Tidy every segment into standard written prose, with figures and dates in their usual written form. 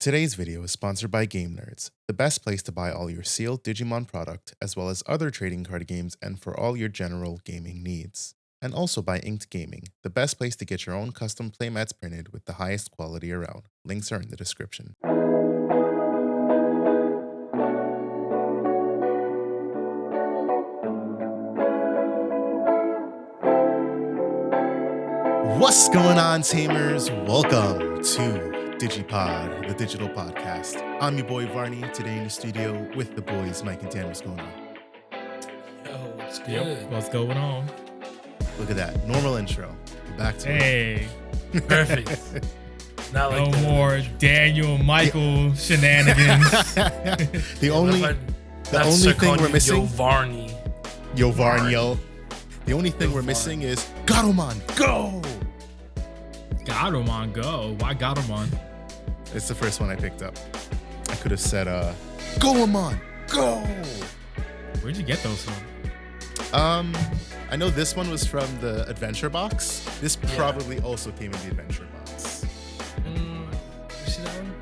Today's video is sponsored by Game Nerds, the best place to buy all your sealed Digimon product, as well as other trading card games and for all your general gaming needs. And also by Inked Gaming, the best place to get your own custom playmats printed with the highest quality around. Links are in the description. What's going on, Tamers? Welcome to DigiPod, the digital podcast. I'm your boy Varney, today in the studio with the boys Mike and Tamers. What's going on? Yo, what's good? Yep, what's going on? Look at that. Normal intro. Back to Hey, it. Perfect. Not like no that. more Daniel Michael shenanigans. The only thing we're missing. Yo, Varney. Yo, Varney. The only thing we're missing is Gatomon, go! Gatomon, go. Why Gatomon? It's the first one I picked up. I could have said, Goemon, go! Where'd you get those from? I know this one was from the adventure box. This probably also came in the adventure box. You see that one?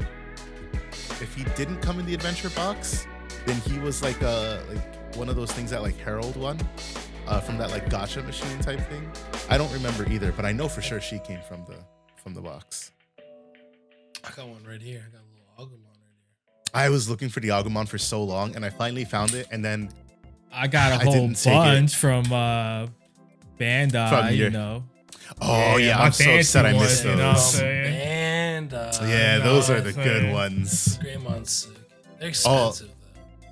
If he didn't come in the adventure box, then he was like one of those things that like Harold won from that like gacha machine type thing. I don't remember either, but I know for sure she came from the box. I got one right here. I got a little Agumon right here. I was looking for the Agumon for so long, and I finally found it, and then I got a I whole didn't take bunch from Bandai, From your- you know. oh yeah, my I'm so fancy upset I ones, missed you those. know what I'm saying? And Yeah, those are the it's good like- ones. Greymon's sick. They're expensive though.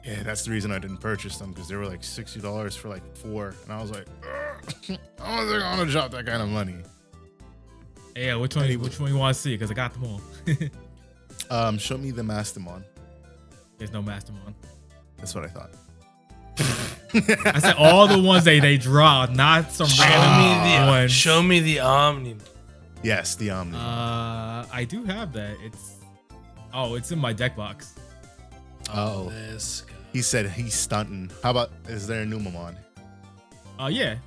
Yeah, that's the reason I didn't purchase them, because they were like $60 for like 4, and I was like, "Ugh, I don't think I want to drop that kind of money. Yeah, which one you want to see? Because I got them all. Show me the Mastamon. There's no Mastermon. That's what I thought. I said all the ones they draw, not some random ones. Show me the Omni. Yes, the Omni. I do have that. It's in my deck box. Oh. This guy. He said he's stunting. How about, is there a Numamon? Yeah.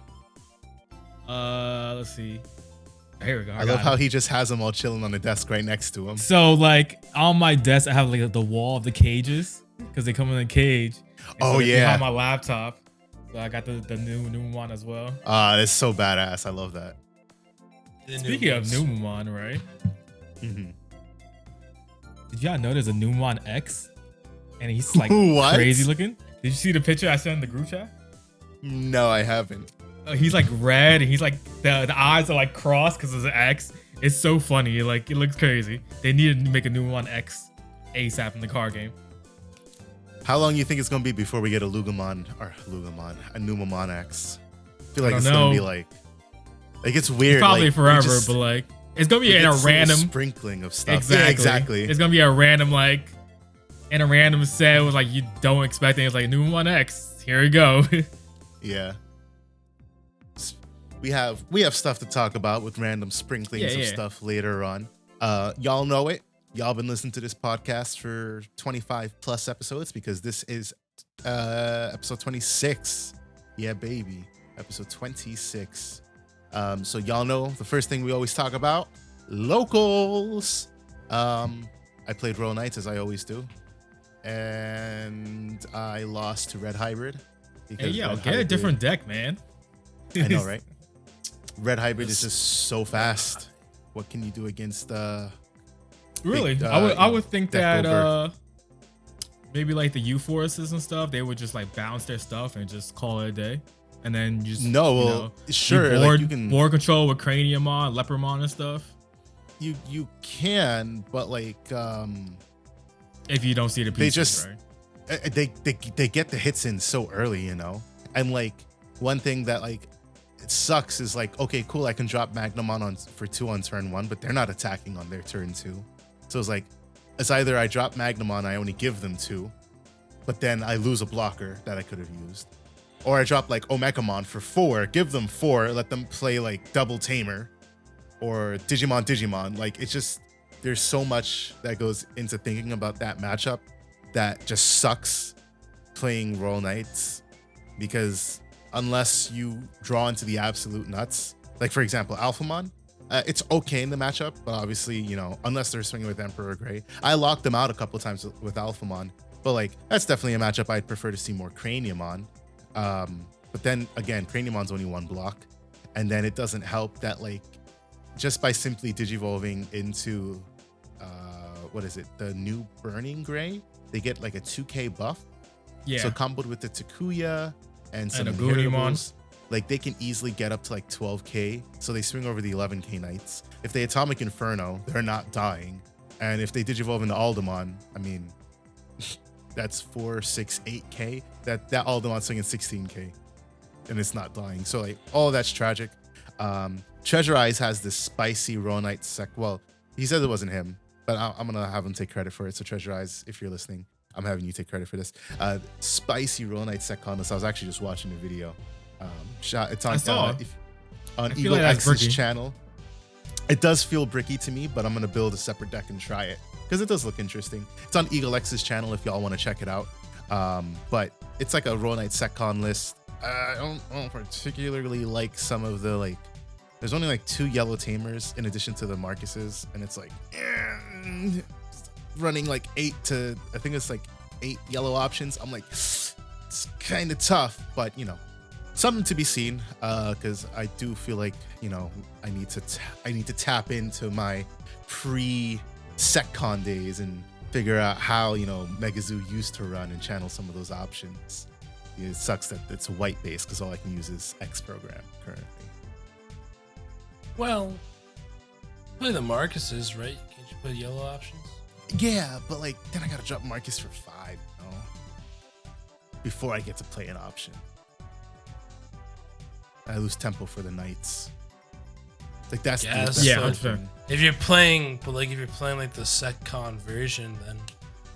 Let's see. Here we go. I love how he just has them all chilling on the desk right next to him. So like on my desk, I have like the wall of the cages because they come in a cage. And Oh, so they're yeah. behind my laptop. So I got the new one as well. It's so badass. I love that. The Speaking of new ones. Numamon, right? Mm-hmm. Did y'all notice a Numamon X? And he's like What? crazy looking. Did you see the picture I sent in the group chat? No, I haven't. He's like red and he's like the eyes are like crossed because of the X. It's so funny. Like it looks crazy. They needed to make a Numamon X ASAP in the card game. How long you think it's gonna be before we get a Numamon, a Numamon X? I feel like I it's don't gonna be know. like it's weird. Probably like, forever, but like it's gonna be in a random sprinkling of stuff. exactly. Yeah, exactly. It's gonna be a random in a random set with like you don't expect it. It's like Numamon X. Here we go. Yeah. We have stuff to talk about with random sprinklings of stuff later on. Y'all know it. Y'all been listening to this podcast for 25 plus episodes because this is episode 26. Yeah, baby. Episode 26. So y'all know the first thing we always talk about, locals. I played Royal Knights as I always do. And I lost to Red Hybrid. Hey yo, Red get a different deck, man. I know, right? Red Hybrid is just so fast. What can you do against Really? big, I would think deck that builder? maybe like the U forests and stuff, they would just like bounce their stuff and just call it a day. And then just sure, board, like you can board control with Craniumon, Leopardmon and stuff. you can, but like If you don't see the pieces, they just right? they get the hits in so early, you know. And like one thing that like it sucks is like, okay, cool, I can drop Magnamon for 2 on turn 1, but they're not attacking on their turn 2. So it's like it's either I drop Magnamon, I only give them 2, but then I lose a blocker that I could have used. Or I drop like Omegamon for 4, give them 4, let them play like double Tamer or Digimon. Like it's just there's so much that goes into thinking about that matchup that just sucks playing Royal Knights, because unless you draw into the absolute nuts, like for example, Alphamon, It's okay in the matchup, but obviously, you know, unless they're swinging with Emperor Gray. I locked them out a couple times with Alphamon, but like that's definitely a matchup I'd prefer to see more Cranium on. But then again, Craniumon's only one block, and then it doesn't help that like just by simply digivolving into what is it, the new Burning Gray, they get like a 2k buff. Yeah. So comboed with the Takuya and some And a inheritables, like they can easily get up to like 12k. So they swing over the 11k knights. If they Atomic Inferno, they're not dying. And if they digivolve into Aldemon, I mean, that's 4, 6, 8k. That Aldemon's swinging 16k, and it's not dying. So like all of that's tragic. Treasure Eyes has this spicy Ronite sec. Well, he said it wasn't him, but I'm gonna have him take credit for it. So Treasure Eyes, if you're listening, I'm having you take credit for this. Spicy Ronite sec on this. I was actually just watching the video. It's on on Eagle like X's channel. It does feel bricky to me, but I'm gonna build a separate deck and try it because it does look interesting. It's on Eagle X's channel if y'all want to check it out. But it's like a Ronite Secon list. I don't particularly like some of the like. There's only like 2 yellow Tamers in addition to the Marcuses, and it's like running like 8 yellow options. I'm like, it's kind of tough, but you know, something to be seen. Because I do feel like, you know, I need to tap into my pre-Secon days and figure out how, you know, Megazoo used to run and channel some of those options. It sucks that it's white based because all I can use is X program currently. Well, play the Marcuses, right? Can't you play yellow options? Yeah, but like then I gotta drop Marcus for 5, you know, before I get to play an option. I lose tempo for the Knights. Like that's Yes, yeah, but sure. if you're playing like the Secon version, then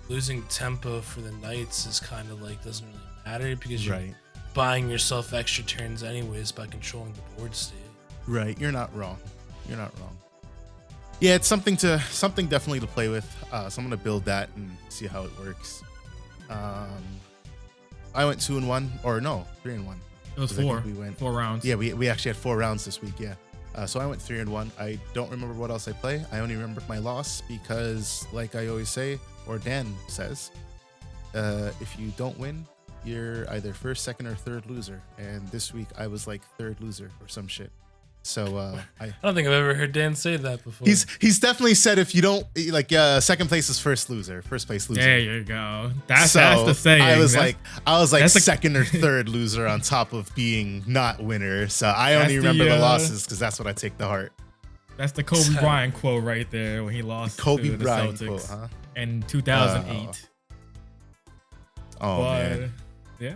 losing tempo for the Knights is kind of like doesn't really matter because you're buying yourself extra turns anyways by controlling the board state. Right, you're not wrong. You're not wrong. Yeah, it's something definitely to play with. So I'm gonna build that and see how it works. I went 2-1, or no, 3-1. It was 4. We went 4 rounds. Yeah, we actually had 4 rounds this week. Yeah. So I went 3-1. I don't remember what else I play. I only remember my loss because, like I always say, or Dan says, if you don't win, you're either first, second, or third loser. And this week I was like third loser or some shit. So I don't think I've ever heard Dan say that before. He's definitely said if you don't like second place is first loser, first place loser. There you go. That's the saying. I was like second or third loser on top of being not winner. So I only remember the losses because that's what I take to heart. That's the Kobe Bryant quote right there when he lost Kobe to the Bryant Celtics quote, huh? in 2008. Man. Yeah.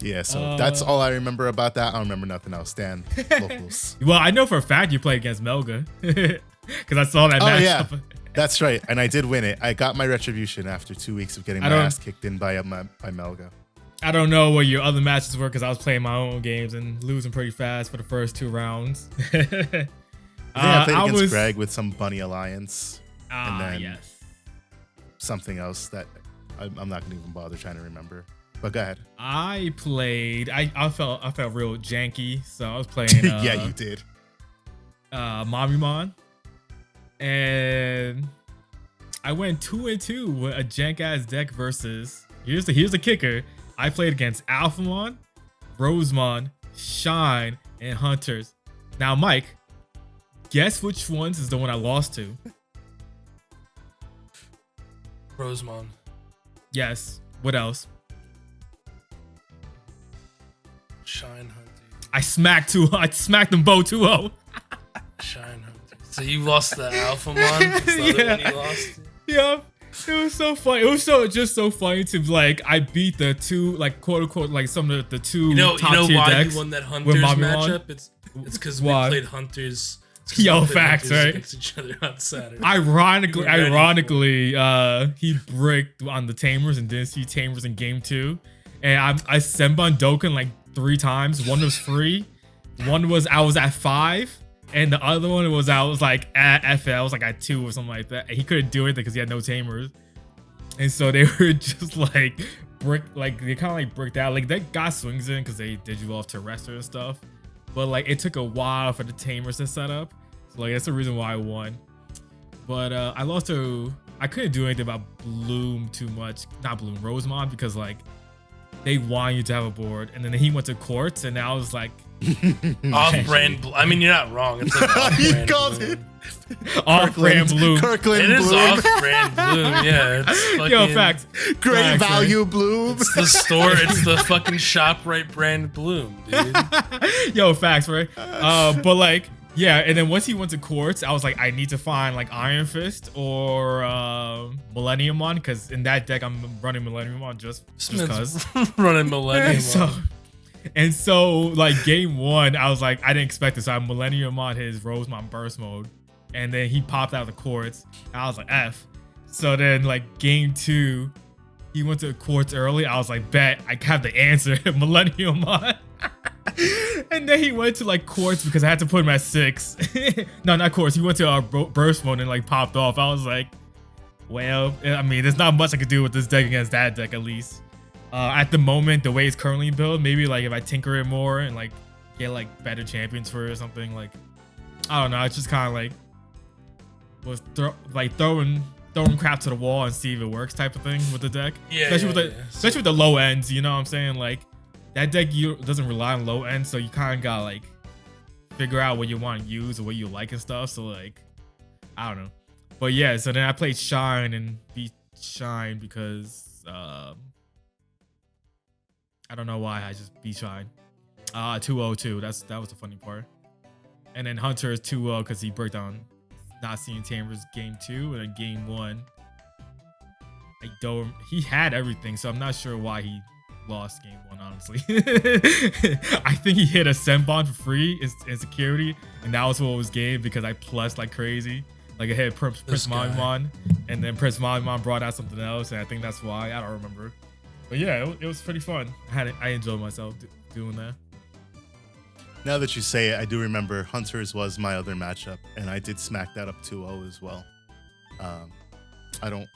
Yeah, so that's all I remember about that. I don't remember nothing else. Dan, locals. Well, I know for a fact you played against Melga because I saw that match. Yeah, that's right. And I did win it. I got my retribution after 2 weeks of getting my ass kicked in by Melga. I don't know what your other matches were because I was playing my own games and losing pretty fast for the first 2 rounds. I played against Greg with some Bunny Alliance. And then something else that I'm not going to even bother trying to remember. But go ahead. I played. I felt real janky, so I was playing. Yeah, you did. Mamimon, and I went 2-2 with a jank ass deck versus. Here's the kicker. I played against Alphamon, Rosemon, Shine, and Hunters. Now, Mike, guess which ones is the one I lost to? Rosemon. Yes. What else? Shine Hunter. I smacked them both 2-0. Shine Hunter. So you lost the Alphamon? The other one you lost? Yeah. It was so funny. It was just so funny to like I beat the 2 like quote unquote like some of the 2 top tier why decks you won that Hunters matchup? It's because we played Hunters. Yo, facts, right? Against each other on Saturday. Ironically, he bricked on the Tamers and didn't see Tamers in game 2. And I Senbon Dokkan like 3 times. One was free. One was I was at 5. And the other one was I was like at FL. I was like at 2 or something like that. And he couldn't do it because he had no Tamers. And so they were just like they kind of like bricked out. Like that guy swings in because they did you off Terrestrial and stuff. but like it took a while for the Tamers to set up. So like that's the reason why I won. But I lost to, I couldn't do anything about Bloom too much. Not Bloom, Rosemont, because like they want you to have a board. And then he went to Quartz, and I was like, off-brand. I mean, you're not wrong. It's like off-brand. He called it off-brand Bloom. Kirkland It is Bloom. off-brand Bloom. Yeah, it's fucking, Yo, facts. Great Facts, value Bloom. It's the store. It's the fucking ShopRite brand Bloom, dude. Yo, facts, right? But like, yeah, and then once he went to Quartz, I was like, I need to find like Iron Fist or Millenniumon, because in that deck I'm running Millenniumon just cause. Running Millenniumon. And so like game 1, I was like, I didn't expect this. So I Millenniumon his Rosemont burst mode, and then he popped out the Quartz. And I was like, F. So then like game 2, he went to Quartz early. I was like, bet I have the answer, Millenniumon. And then he went to like Quartz because I had to put him at 6. No, not Quartz. He went to burst mode and like popped off. I was like, well, I mean, there's not much I could do with this deck against that deck, at least. At the moment, the way it's currently built, maybe like if I tinker it more and like get like better champions for it or something, like I don't know. It's just kind of like was throwing crap to the wall and see if it works type of thing with the deck. Yeah, especially with the low ends. You know what I'm saying? Like that deck doesn't rely on low ends, so you kind of got like figure out what you want to use or what you like and stuff. So like I don't know. But yeah, so then I played Shine and beat Shine because I don't know why I just beat Shine. 2-0-2. That was the funny part. And then Hunter is 2-0 because he broke down not seeing Tamers game 2, and then game 1. He had everything, so I'm not sure why he lost game 1, honestly. I think he hit a Senbon for free in security, and that was what was game because I plussed like crazy. Like I hit Prince Mamimon, and then Prince Mamimon brought out something else, and I think that's why. I don't remember. But yeah, it was pretty fun. I enjoyed myself doing that. Now that you say it, I do remember Hunters was my other matchup, and I did smack that up 2-0 as well. I don't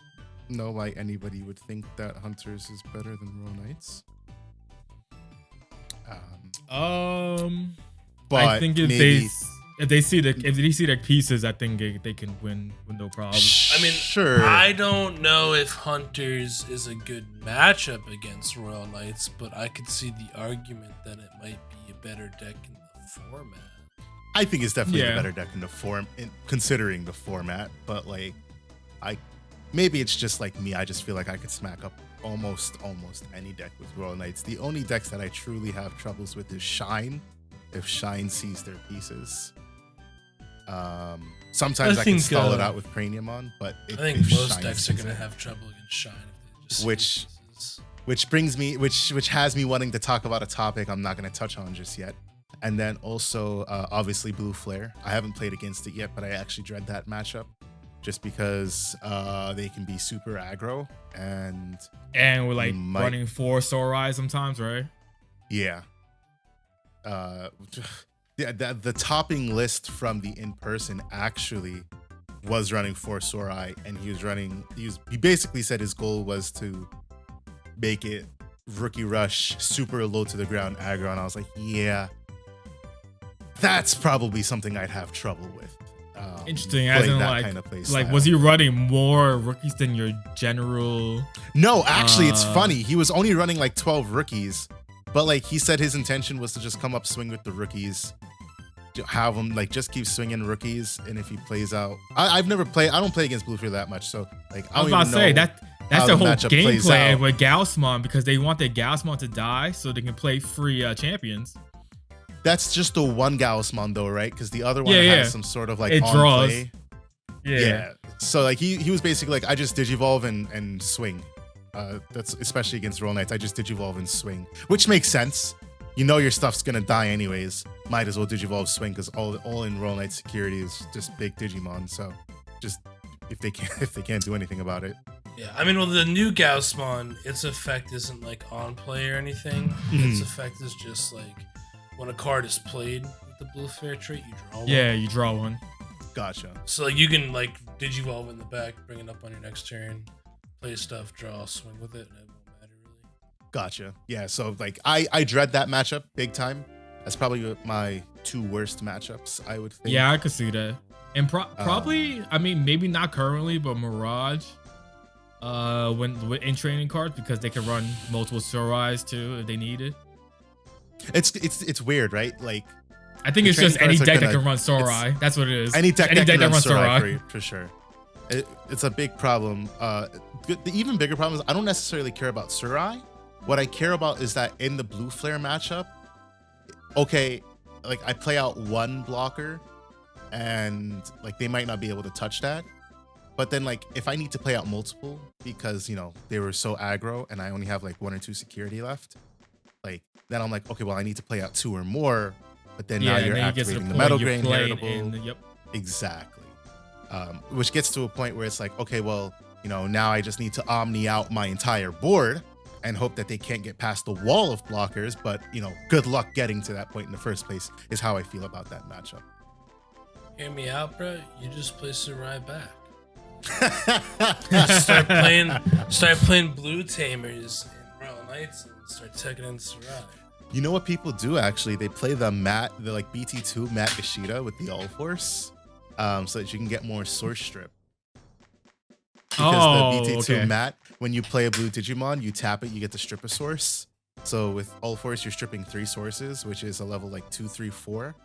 know why anybody would think that Hunters is better than Royal Knights. But I think if they see their pieces, I think they can win with no problem. I mean, sure. I don't know if Hunters is a good matchup against Royal Knights, but I could see the argument that it might be a better deck in the format. I think it's definitely a better deck in the considering the format, but like, maybe it's just like me. I just feel like I could smack up almost any deck with Royal Knights. The only decks that I truly have troubles with is Shine. If Shine sees their pieces. Sometimes I can stall it out with Craniumon, but I think most decks are gonna have trouble against Shine if they just which has me wanting to talk about a topic I'm not gonna touch on just yet. And then also obviously Blue Flare. I haven't played against it yet, but I actually dread that matchup just because they can be super aggro and we're like running 4 Sorai sometimes, right? Yeah. The topping list from the in-person actually was running 4 Sorai, and he basically said his goal was to make it Rookie Rush super low to the ground aggro, and I was like, yeah, that's probably something I'd have trouble with. Interesting, as in that kind of play style. Was he running more rookies than your general? No, actually, it's funny. He was only running like 12 rookies. But like he said, his intention was to just come up swing with the rookies, have him like just keep swinging rookies, and if he plays out, I don't play against Blue Flare that much, so like I was about to say that's the whole game plan with Gaussmon, because they want their Gaussmon to die so they can play free champions. That's just the one Gaussmon though, right? Because the other one has some sort of like draws. Play. Yeah. So like he was basically like, I just digivolve and swing. That's especially against Royal Knights. I just digivolve and swing, which makes sense. You know your stuff's gonna die anyways. Might as well digivolve swing, because all in Royal Knights security is just big Digimon. So just if they can't do anything about it. Yeah, I mean, well, the new Gaussmon, its effect isn't like on play or anything. Mm-hmm. Its effect is just like when a card is played with the Blue Flare trait, you draw one. Yeah, you draw one. Gotcha. So like you can like digivolve in the back, bring it up on your next turn. Play stuff, draw, swing with it, and it won't matter really. Gotcha. Yeah, so like I dread that matchup big time, That's probably my 2 worst matchups, I would think. Yeah, I could see that. And probably, I mean, maybe not currently, but Mirage, when in training cards, because they can run multiple Sorais too if they need it. It's weird, right? Like, I think it's just any deck that can run Sorai. That's what it is. Any deck that can run Sorai for sure. It's a big problem. The even bigger problem is I don't necessarily care about Sorai. What I care about is that in the blue flare matchup, okay, like I play out 1 blocker and like they might not be able to touch that. But then like if I need to play out multiple because, you know, they were so aggro and I only have like 1 or 2 security left, like then I'm like, okay, well, I need to play out 2 or more. But then now you're activating the Metal Grain heritable. Yep. Exactly. Which gets to a point where it's like, okay, well, you know, now I just need to omni out my entire board and hope that they can't get past the wall of blockers. But, you know, good luck getting to that point in the first place is how I feel about that matchup. Hear me out, bro. You just play Sorai back. start playing blue Tamers and Royal Knights and start taking in Sorai. You know what people do actually? They play the like BT2 Matt Ishida with the All Force, so that you can get more source strip. Because the BT2 Matt, when you play a blue Digimon, you tap it, you get to strip a source. So with All Force, you're stripping 3 sources, which is a level like 2, 3, 4,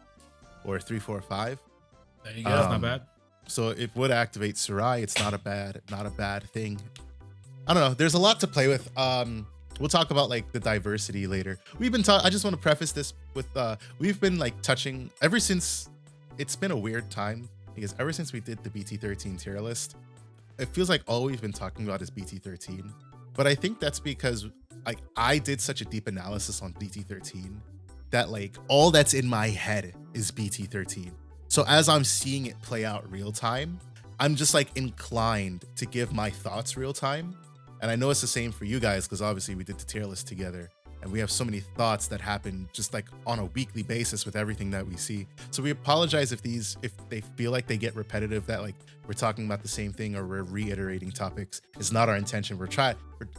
or 3, 4, 5. There you go. That's not bad. So it would activate Sorai. It's not a bad thing. I don't know. There's a lot to play with. We'll talk about like the diversity later. We've been I just want to preface this with we've been like touching ever since. It's been a weird time because ever since we did the BT13 tier list, it feels like all we've been talking about is BT13. But I think that's because like I did such a deep analysis on BT13 that like all that's in my head is BT13. So as I'm seeing it play out real time, I'm just like inclined to give my thoughts real time. And I know it's the same for you guys because obviously we did the tier list together and we have so many thoughts that happen just like on a weekly basis with everything that we see. So we apologize if they feel like they get repetitive, that like we're talking about the same thing or we're reiterating topics. It's not our intention.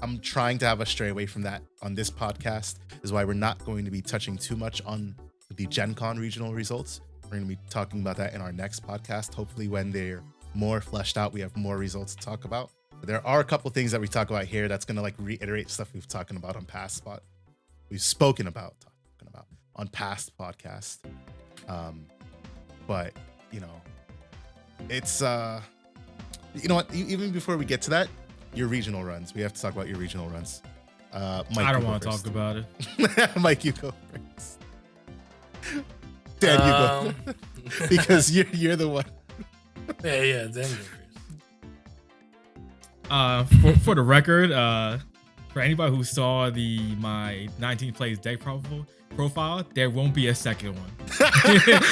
I'm trying to have us stray away from that on this podcast, is why we're not going to be touching too much on the Gen Con regional results. We're going to be talking about that in our next podcast. Hopefully when they're more fleshed out, we have more results to talk about. But there are a couple things that we talk about here that's going to like reiterate stuff we've talking about on past we've spoken about on past podcasts. But you know, it's you know what, even before we get to that, your regional runs, we have to talk about your regional runs. Mike, I don't want to talk about it. Mike, you go first. Dan, you go because you're the one. Yeah, Dan, go first. For the record, for anybody who saw my 19 plays deck profile, there won't be a second one.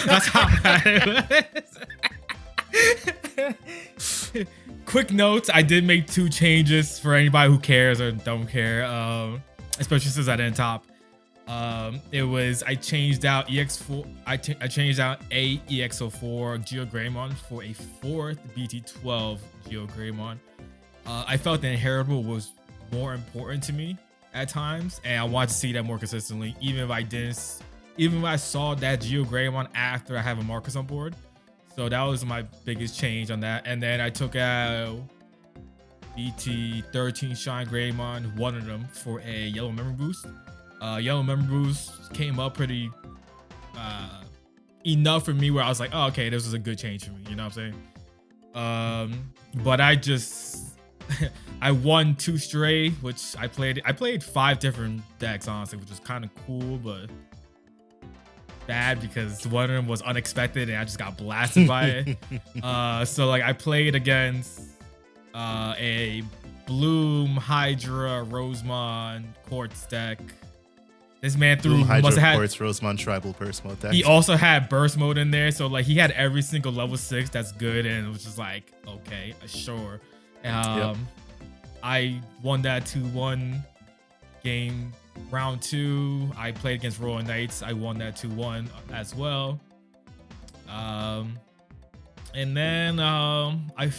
That's how bad it was. Quick notes: I did make 2 changes for anybody who cares or don't care, especially since I didn't top. It was I changed out EX4. I changed out a EX04 Geo Greymon for a 4th BT12 Geo Greymon. I felt the inheritable was more important to me at times, and I wanted to see that more consistently. Even if I saw that Geo Greymon after I have a Marcus on board. So that was my biggest change on that. And then I took out BT13 Shine Greymon, one of them, for a Yellow Memory Boost. Yellow Memory Boost came up pretty enough for me where I was like, oh, okay, this was a good change for me. You know what I'm saying? But I just I won 2 straight, which I played 5 different decks, honestly, which was kind of cool, but bad because one of them was unexpected and I just got blasted by it. So like I played against a Bloom, Hydra, Rosemon, Quartz deck. This man threw must have had Quartz, Rosemon, Tribal Burst Mode deck. He also had Burst Mode in there, so like he had every single level 6 that's good, and it was just like, okay, sure. I won that 2-1 game. Round 2, I played against Royal Knights. I won that 2-1 as well. And then I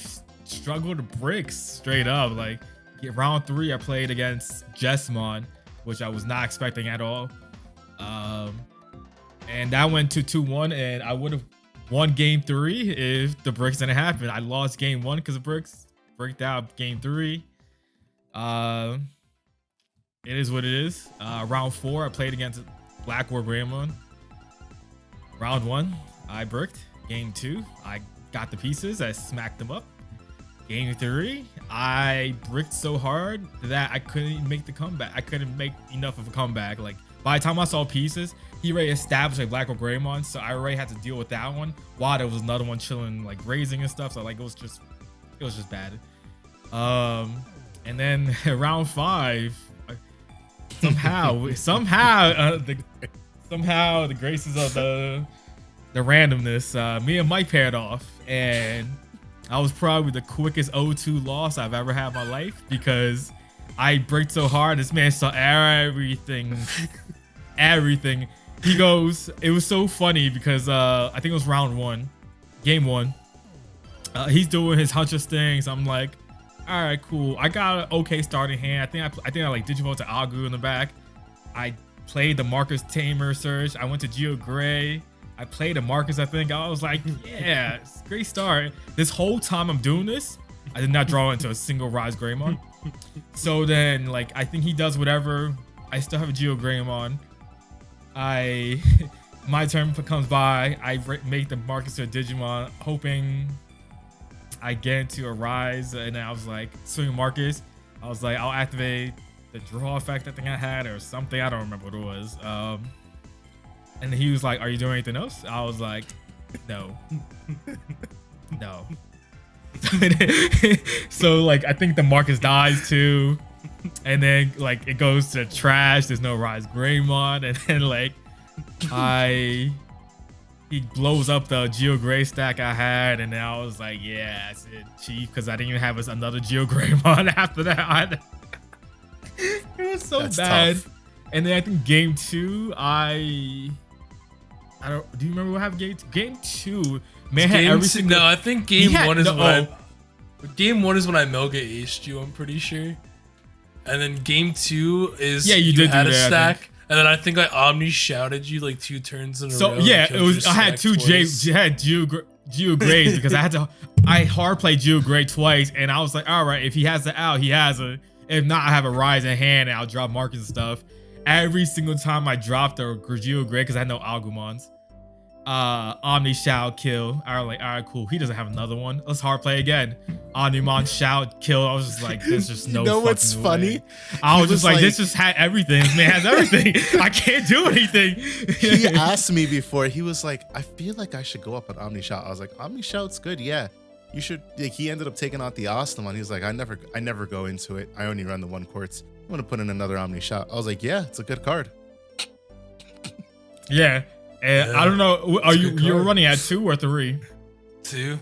struggled to bricks straight up. Like round 3, I played against Jesmon, which I was not expecting at all. And that went to 2-1, and I would have won game 3 if the bricks didn't happen. I lost game 1 because of bricks. Bricked out game 3. It is what it is. Round 4, I played against Black War Greymon. Round 1, I bricked. Game 2, I got the pieces. I smacked them up. Game 3, I bricked so hard that I couldn't make the comeback. I couldn't make enough of a comeback. Like, by the time I saw pieces, he already established like Black War Greymon, so I already had to deal with that one. While there was another one chilling, like raising and stuff. So like it was just bad. And then round 5, somehow the graces of the randomness, me and Mike paired off, and I was probably the quickest 0-2 loss I've ever had in my life because I bricked so hard. This man saw everything. Everything. He goes, it was so funny because I think it was round 1, game 1. He's doing his hunches things. I'm like, all right, cool. I got an okay starting hand. I think I like DigiPod to Agu in the back. I played the Marcus Tamer Surge. I went to Geo Gray. I played a Marcus, I think. I was like, yeah, it's a great start. This whole time I'm doing this, I did not draw into a single Rise Greymon. So then, like, I think he does whatever. I still have a Geo Greymon. My turn comes by. I make the Marcus to a Digimon, hoping I get into a Rise. And then I was like, swing Marcus. I was like, I'll activate the draw effect I think I had or something. I don't remember what it was. And he was like, are you doing anything else? I was like, no. No. So like I think the Marcus dies too. And then like it goes to trash. There's no Rise Greymon. And then like he blows up the Geo Gray stack I had. And then I was like, yeah, that's it, chief. Because I didn't even have another Geo Greymon after that. It was so that's bad. Tough. And then I think game 2, I don't. Do you remember what happened? Game 2, man had every single. No, I think game 1 is game 1 is when I Melga aced you. I'm pretty sure. And then game 2 is you had a stack, and then I think I Omni shouted you like 2 turns in a row. So yeah, it was. I had 2 Geo Grays because I hard played Geo Gray twice, and I was like, all right, if he has the out, he has a. If not, I have a Rise in hand, and I'll drop Marcus and stuff. Every single time I dropped a Geo Gray because I had no Agumons. Omni shout kill. I was like, all right, cool. He doesn't have another one. Let's hard play again. Omnimon shout kill. I was just like, there's just no. You know what's funny? I was just like, this just had everything. This man has everything. I can't do anything. He asked me before. He was like, I feel like I should go up on Omni shout. I was like, Omni shout's good. Yeah, you should. Like, he ended up taking out the Ostamon. He was like, I never go into it. I only run the 1 quartz. I'm gonna put in another Omni shout. I was like, yeah, it's a good card. Yeah. And I don't know. Are you're running at 2 or 3? 2.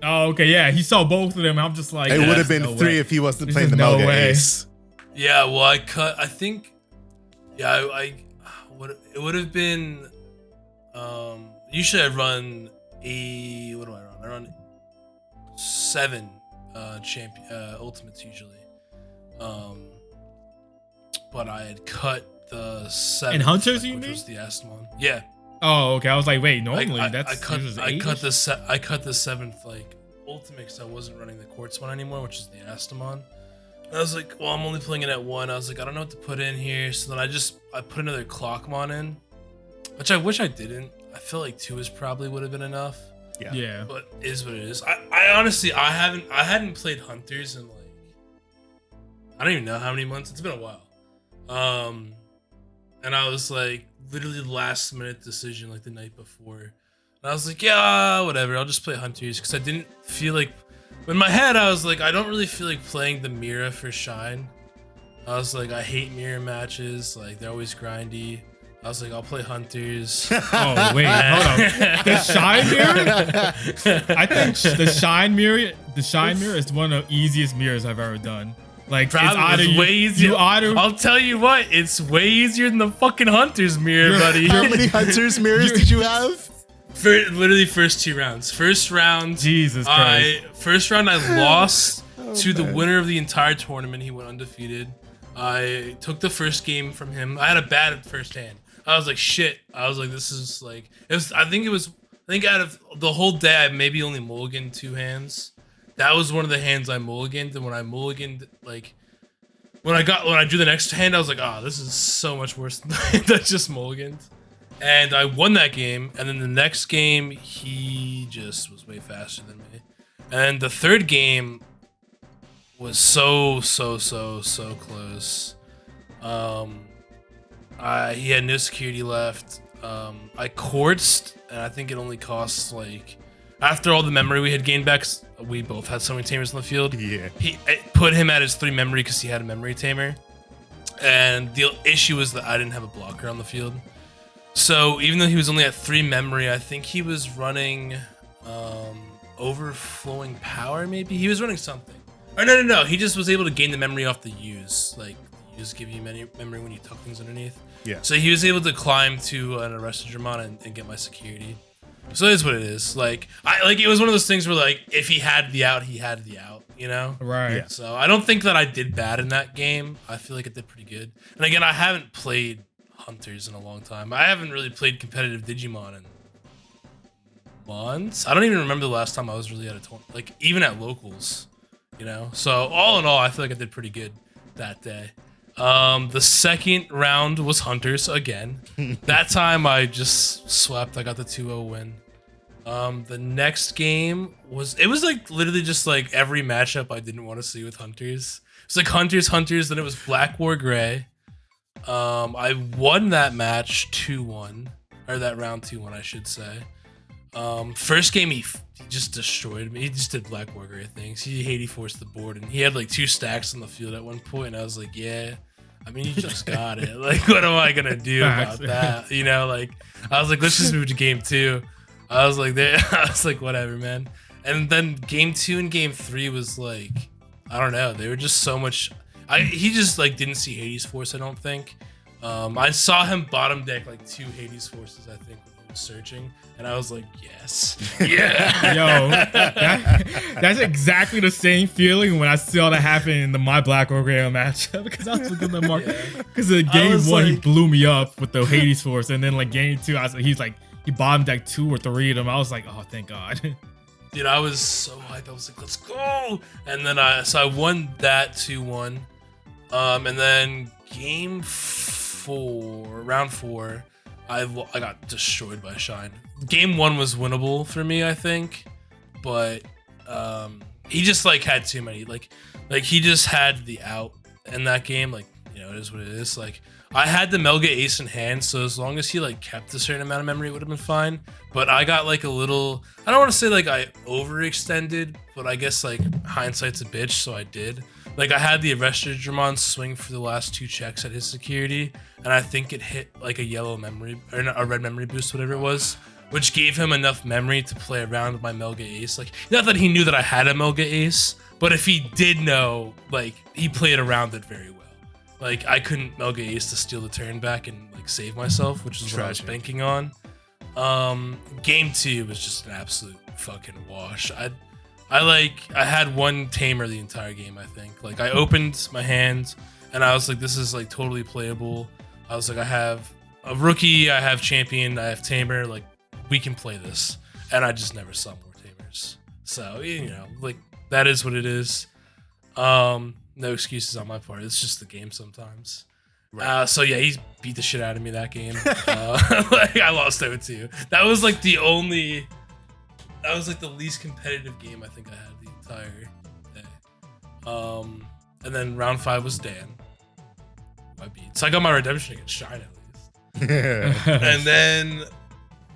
Oh, okay. Yeah, he saw both of them. I'm just like, it would have been 3 if he wasn't playing the Melga Ace. Yeah, well, I think. Yeah, it would have been. Usually I run what do I run? I run 7 ultimates usually. But I had cut the 7. And Hunters, you mean? Which was the Astamon. Yeah. Oh, okay. I was like, wait, normally I cut the 7th like ultimate because I wasn't running the Quartz one anymore, which is the Astamon. And I was like, well, I'm only playing it at 1. I was like, I don't know what to put in here. So then I put another Clockmon in, which I wish I didn't. I feel like 2 is probably would have been enough. Yeah. But it is what it is. I honestly I hadn't played Hunters in like I don't even know how many months. It's been a while. And I was like, literally last minute decision, like the night before. And I was like, yeah, whatever. I'll just play Hunters because I didn't feel like. In my head, I was like, I don't really feel like playing the Mira for Shine. I was like, I hate Mira matches. Like they're always grindy. I was like, I'll play Hunters. Oh wait, hold on. The Shine Mirror? I think the Shine Mirror is one of the easiest mirrors I've ever done. Like it's way easier. I'll tell you what, it's way easier than the fucking Hunters mirror, buddy. How many Hunters mirrors did you have? Literally first 2 rounds. First round, Jesus Christ. First round I lost to the winner of the entire tournament. He went undefeated. I took the first game from him. I had a bad first hand. I was like, shit. I was like, this is like, it was. I think out of the whole day, I maybe only mulliganed 2 hands. That was one of the hands I mulliganed, and when I mulliganed, like, when I drew the next hand, I was like, oh, this is so much worse than that just mulliganed. And I won that game, and then the next game, he just was way faster than me. And the third game was so close. He had no security left. I quartzed, and I think it only costs like, after all the memory we had gained back, we both had so many tamers on the field. Yeah. It put him at his 3 memory because he had a memory tamer. And the issue was that I didn't have a blocker on the field. So even though he was only at 3 memory, I think he was running overflowing power, maybe? He was running something. Or no. He just was able to gain the memory off the U's. Like, the U's give you memory when you tuck things underneath. Yeah. So he was able to climb to an arrested Digimon and get my security. So it is what it is. Like, it was one of those things where, like, if he had the out, he had the out, you know? Right. Yeah. So I don't think that I did bad in that game. I feel like I did pretty good. And again, I haven't played Hunters in a long time. I haven't really played competitive Digimon in months. I don't even remember the last time I was really at a tournament, like even at locals, you know? So all in all, I feel like I did pretty good that day. The second round was Hunters again. That time I just swept. I got the 2-0 win. The next game was like literally just like every matchup I didn't want to see with Hunters. It's like Hunters, then it was Black War Gray. I won that match 2-1, or that round 2-1, I should say. First game he just destroyed me. He just did Black War Gray things. He Haiti forced the board, and he had like 2 stacks on the field at one point, and I was like, yeah, I mean, you just got it. Like, what am I gonna do about that? You know, like, I was like, let's just move to game 2. I was like, whatever, man. And then game 2 and game 3 was like, I don't know. They were just so much. He just like didn't see Hades Force, I don't think. I saw him bottom deck like 2 Hades Forces, I think, when he was searching, and I was like, yes, yeah. Yo, that's exactly the same feeling when I saw that happen in my Black or Gray matchup, because I was looking at the market. Because the game 1 he blew me up with the Hades Force, and then like game 2, he bottom decked 2 or 3 of them. I was like, oh, thank God. Dude, I was so hyped. I was like, let's go. And then I won that 2-1. And then game 4, round 4, I got destroyed by Shine. Game 1 was winnable for me, I think, but he just like had too many. Like he just had the out in that game. Like, you know, it is what it is. Like, I had the Melga Ace in hand, so as long as he like kept a certain amount of memory, it would have been fine. But I got like a little, I don't want to say like I overextended, but I guess like hindsight's a bitch, so I did. Like, I had the arrested Digimon swing for the last 2 checks at his security, and I think it hit like a yellow memory, or a red memory boost, whatever it was, which gave him enough memory to play around with my Melga Ace. Like, not that he knew that I had a Melga Ace, but if he did know, like, he played around it very well. Like, I couldn't Melga Ace to steal the turn back and like save myself, which is what I was banking on. Game 2 was just an absolute fucking wash. I had 1 tamer the entire game, I think. Like, I opened my hand and I was like, this is like totally playable. I was like, I have a rookie, I have champion, I have tamer, like, we can play this. And I just never saw more tamers. So, you know, like, that is what it is. No excuses on my part. It's just the game sometimes. Right. So yeah, he beat the shit out of me that game. Like, I lost 0-2. That was like the least competitive game I think I had the entire day. And then round 5 was Dan. I beat. So I got my redemption against Shine at least. And then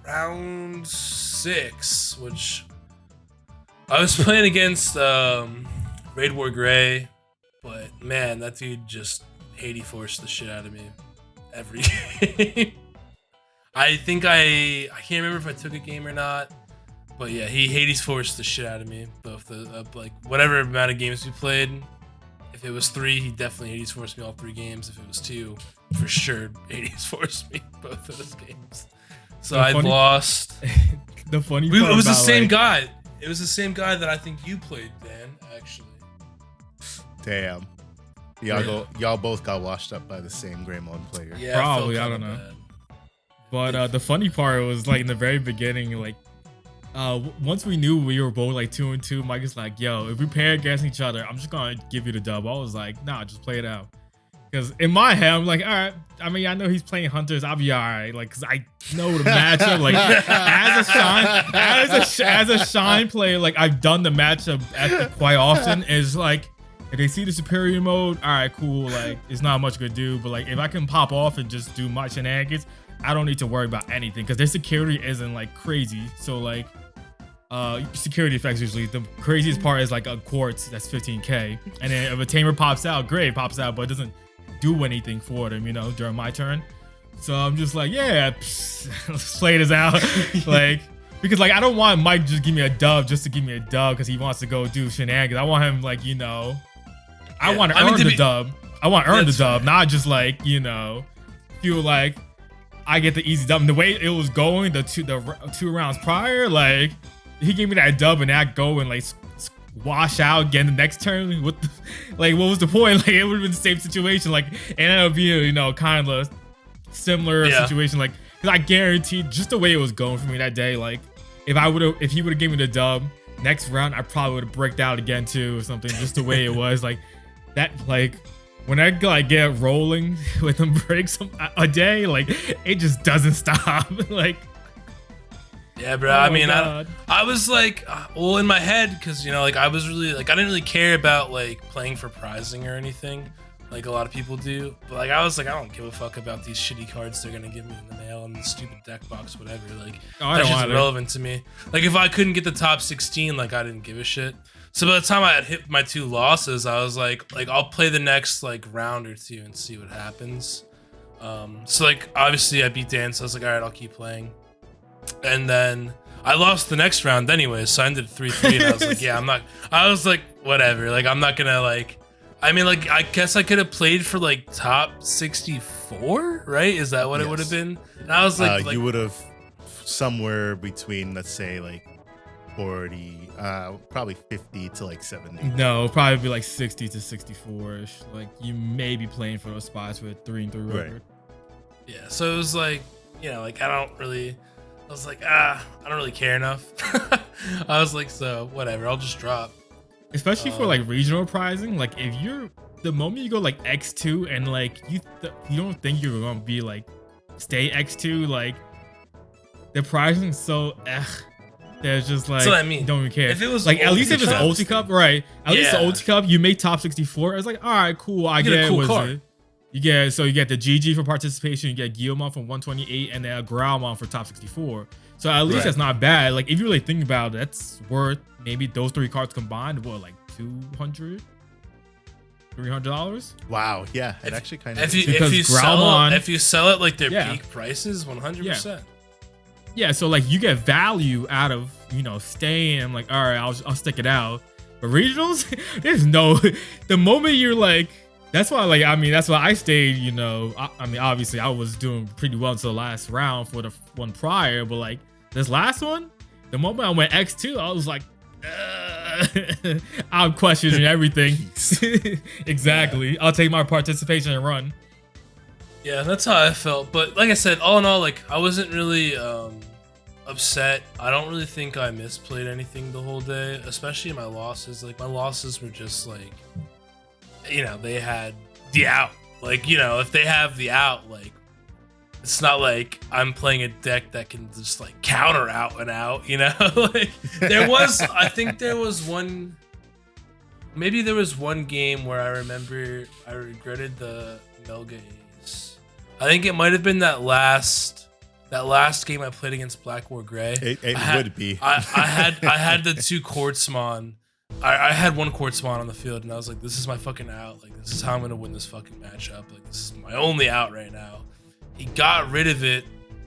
round 6, which I was playing against Raid War Gray, but man, that dude just Hades forced the shit out of me every game. I think I can't remember if I took a game or not, but yeah, he Hades forced the shit out of me. Both the like whatever amount of games we played. If it was 3, he definitely Hades forced me all 3 games. If it was 2, for sure Hades forced me both of those games. So I lost. The funny part it was the about, same like, guy. It was the same guy that I think you played, Dan, actually. Damn. Y'all both got washed up by the same Greymon player. Yeah, probably. I don't know. Bad. But the funny part was like in the very beginning, like once we knew we were both like 2-2, Mike is like, yo, if we pair against each other, I'm just gonna give you the dub. I was like, nah, just play it out. Because in my head, I'm like, all right. I mean, I know he's playing Hunters. I'll be all right. Like, because I know the matchup. Like, as a Shine player, like, I've done the matchup quite often. Is like, if they see the superior mode, all right, cool. Like, it's not much good to do. But, like, if I can pop off and just do my shenanigans, I don't need to worry about anything. Because their security isn't, like, crazy. So, like, security effects usually, the craziest part is, like, a quartz that's 15K. And then if a Tamer pops out, great, it pops out. But it doesn't do anything for them, you know, during my turn. So I'm just like, yeah, let's play this out. Like, because like I don't want Mike to just give me a dub just to give me a dub because he wants to go do shenanigans. I want him like, you know, I want to earn the dub. I want to earn the dub, not just like, you know, feel like I get the easy dub. And the way it was going, the two rounds prior, like he gave me that dub and that go and like wash out again the next turn. What was the point? Like it would have been the same situation. Like it ended up being, you know, kind of similar situation. Like, cause I guaranteed just the way it was going for me that day. Like if he would have given me the dub next round, I probably would have bricked out again too or something. Just the way it was. Like that. Like when I like get rolling with them breaks a day, like it just doesn't stop. Like. Yeah, bro. I mean, I was like, well, in my head, because, you know, like, I was really, like, I didn't really care about, like, playing for prizing or anything, like a lot of people do. But, like, I was like, I don't give a fuck about these shitty cards they're going to give me in the mail and the stupid deck box, whatever. Like, that's just irrelevant to me. Like, if I couldn't get the top 16, like, I didn't give a shit. So by the time I had hit my 2 losses, I was like, I'll play the next, like, round or 2 and see what happens. So, like, obviously I beat Dan, so I was like, all right, I'll keep playing. And then I lost the next round anyway, so I ended 3-3, and I was like, yeah, I was like, whatever, like, I'm not gonna, like, I mean, like, I guess I could have played for, like, top 64, right? Is that what it would have been? And I was like, you would have somewhere between, let's say, like, 40, probably 50 to, like, 70. No, probably be, like, 60 to 64-ish. Like, you may be playing for those spots with 3-3 record. Right. Yeah, so it was like, you know, like, I was like, I don't really care enough. I was like, so whatever, I'll just drop. Especially for like regional prizing, like if you're the moment you go like X2 and like you don't think you're gonna be like stay X2, like the prizing so there's just like, so I mean, don't even care. If it was like at least if it's Ulti Cup, right? At least the Ulti Cup, you make top 64. I was like, all right, cool. I get a cool card. You get the GG for participation, you get Guillemot from 128, and then a Growlmon for top 64. So at least that's not bad. Like if you really think about it, that's worth maybe those 3 cards combined, what, like $200, $300? Wow, yeah, it actually kind of. If you sell it like their peak prices, 100%. Yeah, so like you get value out of, you know, staying. I'm like, all right, I'll stick it out. But regionals, there's no. The moment you're like. That's why, like, I mean, that's why I stayed, you know, I mean, obviously I was doing pretty well until the last round for the one prior, but like this last one, the moment I went X2, I was like, I'm questioning everything. Exactly. Yeah. I'll take my participation and run. Yeah, that's how I felt. But like I said, all in all, like, I wasn't really upset. I don't really think I misplayed anything the whole day, especially in my losses. Like, my losses were just like, you know, they had the out. Like, you know, if they have the out, like, it's not like I'm playing a deck that can just like counter out and out, you know? Like I think there was one game where I remember I regretted the Melga Ace. I think it might have been that last game I played against Black War Gray. It would be. I had the 2 Quartzmon. I had 1 Quartzmon on the field, and I was like, this is my fucking out. Like, this is how I'm going to win this fucking matchup. Like, this is my only out right now. He got rid of it,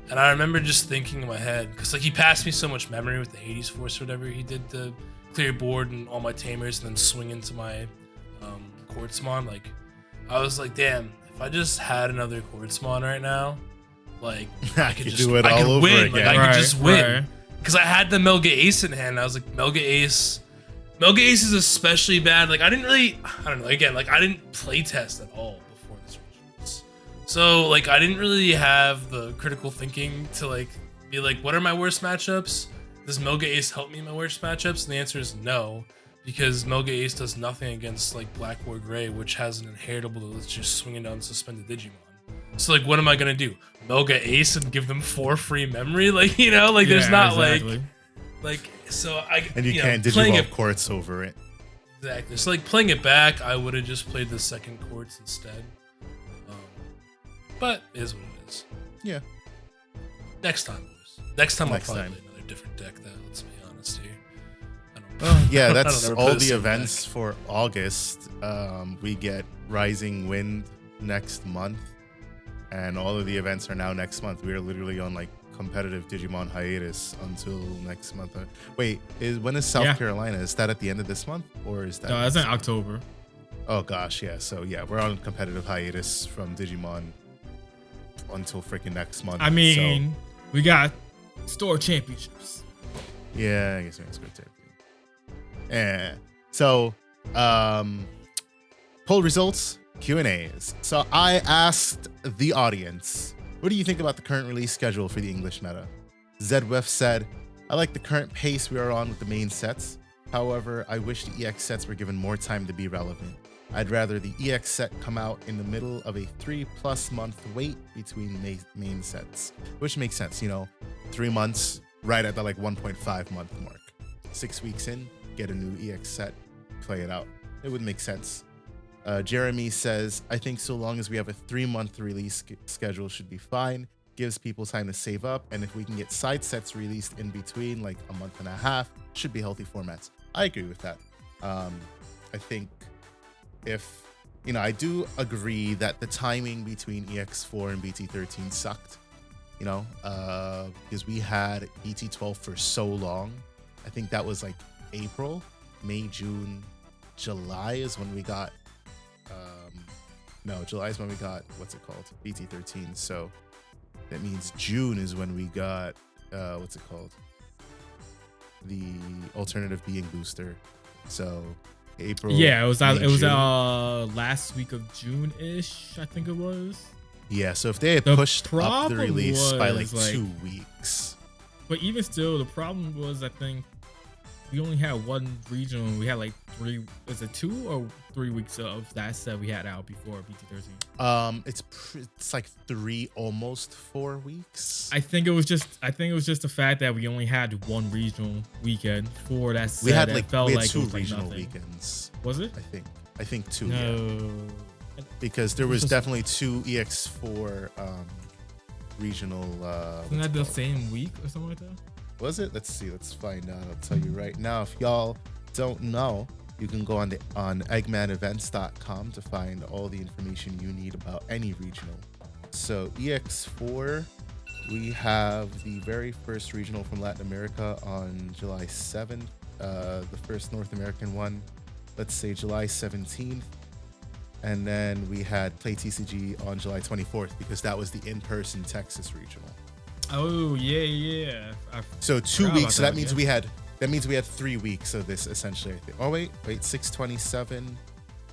and I remember just thinking in my head, because, like, he passed me so much memory with the Hades Force or whatever he did to clear board and all my Tamers and then swing into my Quartzmon. Like, I was like, damn, if I just had another Quartzmon right now, like, I could just do it all over win. again. Like, I could just win. Because I had the Melga Ace in hand, and I was like, Melga Ace is especially bad. Like, I don't know, again, like, I didn't play test at all before this regionals. So like I didn't really have the critical thinking to like be like, what are my worst matchups? Does Moga Ace help me in my worst matchups? And the answer is no, because Moga Ace does nothing against like Black or Gray, which has an inheritable that lets you swing it down suspended Digimon. So like, what am I gonna do? Moga Ace and give them 4 free memory? Like, you know, like there's not like so I and you can't Digivolve Quartz over it. Exactly. So like playing it back, I would have just played the second Quartz instead. But it is what it is. Yeah. Next time, boys. Next time I'll probably play another different deck. Let's be honest here. Yeah, that's all the events for August. We get Rising Wind next month, and all of the events are now next month. We are literally on like competitive Digimon hiatus until next month. Wait, when is South Carolina? Is that at the end of this month, or is that? No, that's in October. Oh gosh, yeah. So yeah, we're on competitive hiatus from Digimon until freaking next month. I mean, we got store championships. Yeah, I guess it's good too. Yeah. So, poll results, Q&As. So I asked the audience, what do you think about the current release schedule for the English meta? ZWF said, I like the current pace we are on with the main sets. However, I wish the EX sets were given more time to be relevant. I'd rather the EX set come out in the middle of a 3+ month wait between main sets, which makes sense, 3 months right at the like 1.5 month mark. 6 weeks in, get a new EX set, play it out. It would make sense. Jeremy says, I think so long as we have a 3-month release schedule should be fine. Gives people time to save up. And if we can get side sets released in between, like a month and a half, should be healthy formats. I agree with that. I think I do agree that the timing between EX4 and BT13 sucked, because we had BT12 for so long. I think that was like April, May, June, July is when we got, July is when we got, BT13. So that means June is when we got, the alternative being booster. So April. Yeah, it was last week of June-ish, I think it was. Yeah, so if they had pushed up the release by like 2 weeks. But even still, the problem was, I think, we only had one regional. We had like 2 or 3 weeks of that set we had out before BT13. It's like 3, almost 4 weeks. I think it was just the fact that we only had one regional weekend for that set. We had like 2 regional weekends. Was it? I think 2. No. Yeah. Because there was definitely 2 EX4 regional. Wasn't that the same week or something like that? Was it? Let's see. Let's find out. I'll tell you right now. If y'all don't know, you can go on eggmanevents.com to find all the information you need about any regional. So EX4, we have the very first regional from Latin America on July 7th. The first North American one, let's say July 17th. And then we had Play TCG on July 24th because that was the in-person Texas regional. Oh yeah. So 2 weeks. So that means we had 3 weeks of this essentially. I think. Oh wait, 6/27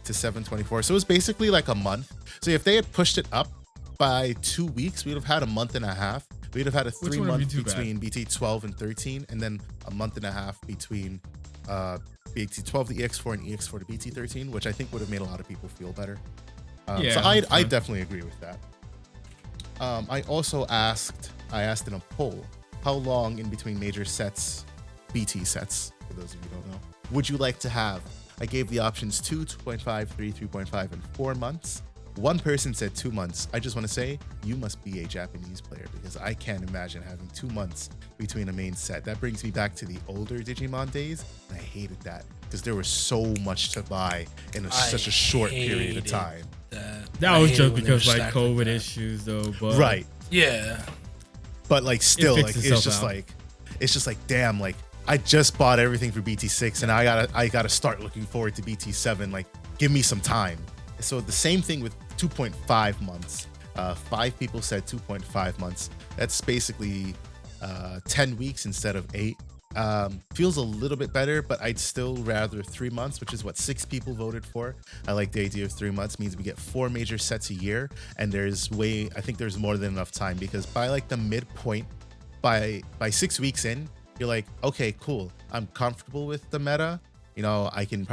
to 7/24. So it was basically like a month. So if they had pushed it up by 2 weeks, we'd have had a month and a half. We'd have had a 3 month between BT12 and 13, and then a month and a half between BT12 to EX4 and EX4 to BT13, which I think would have made a lot of people feel better. So I definitely agree with that. I also asked in a poll, how long in between major sets, BT sets, for those of you who don't know, would you like to have? I gave the options 2, 2.5, 3, 3.5, and 4 months. One person said 2 months. I just want to say, you must be a Japanese player because I can't imagine having 2 months between a main set. That brings me back to the older Digimon days. And I hated that because there was so much to buy in such a short period of time. That was just because like COVID issues though. But right. Yeah. But like still, like it's just like damn, like I just bought everything for BT6 and I gotta start looking forward to BT7. Like give me some time. So the same thing with 2.5 months. 5 people said 2.5 months. That's basically 10 weeks instead of 8. Feels a little bit better, but I'd still rather 3 months, which is what 6 people voted for. I like the idea of 3 months. Means we get 4 major sets a year, and I think there's more than enough time, because by like the midpoint, by 6 weeks in, you're like, okay, cool, I'm comfortable with the meta. You know, I can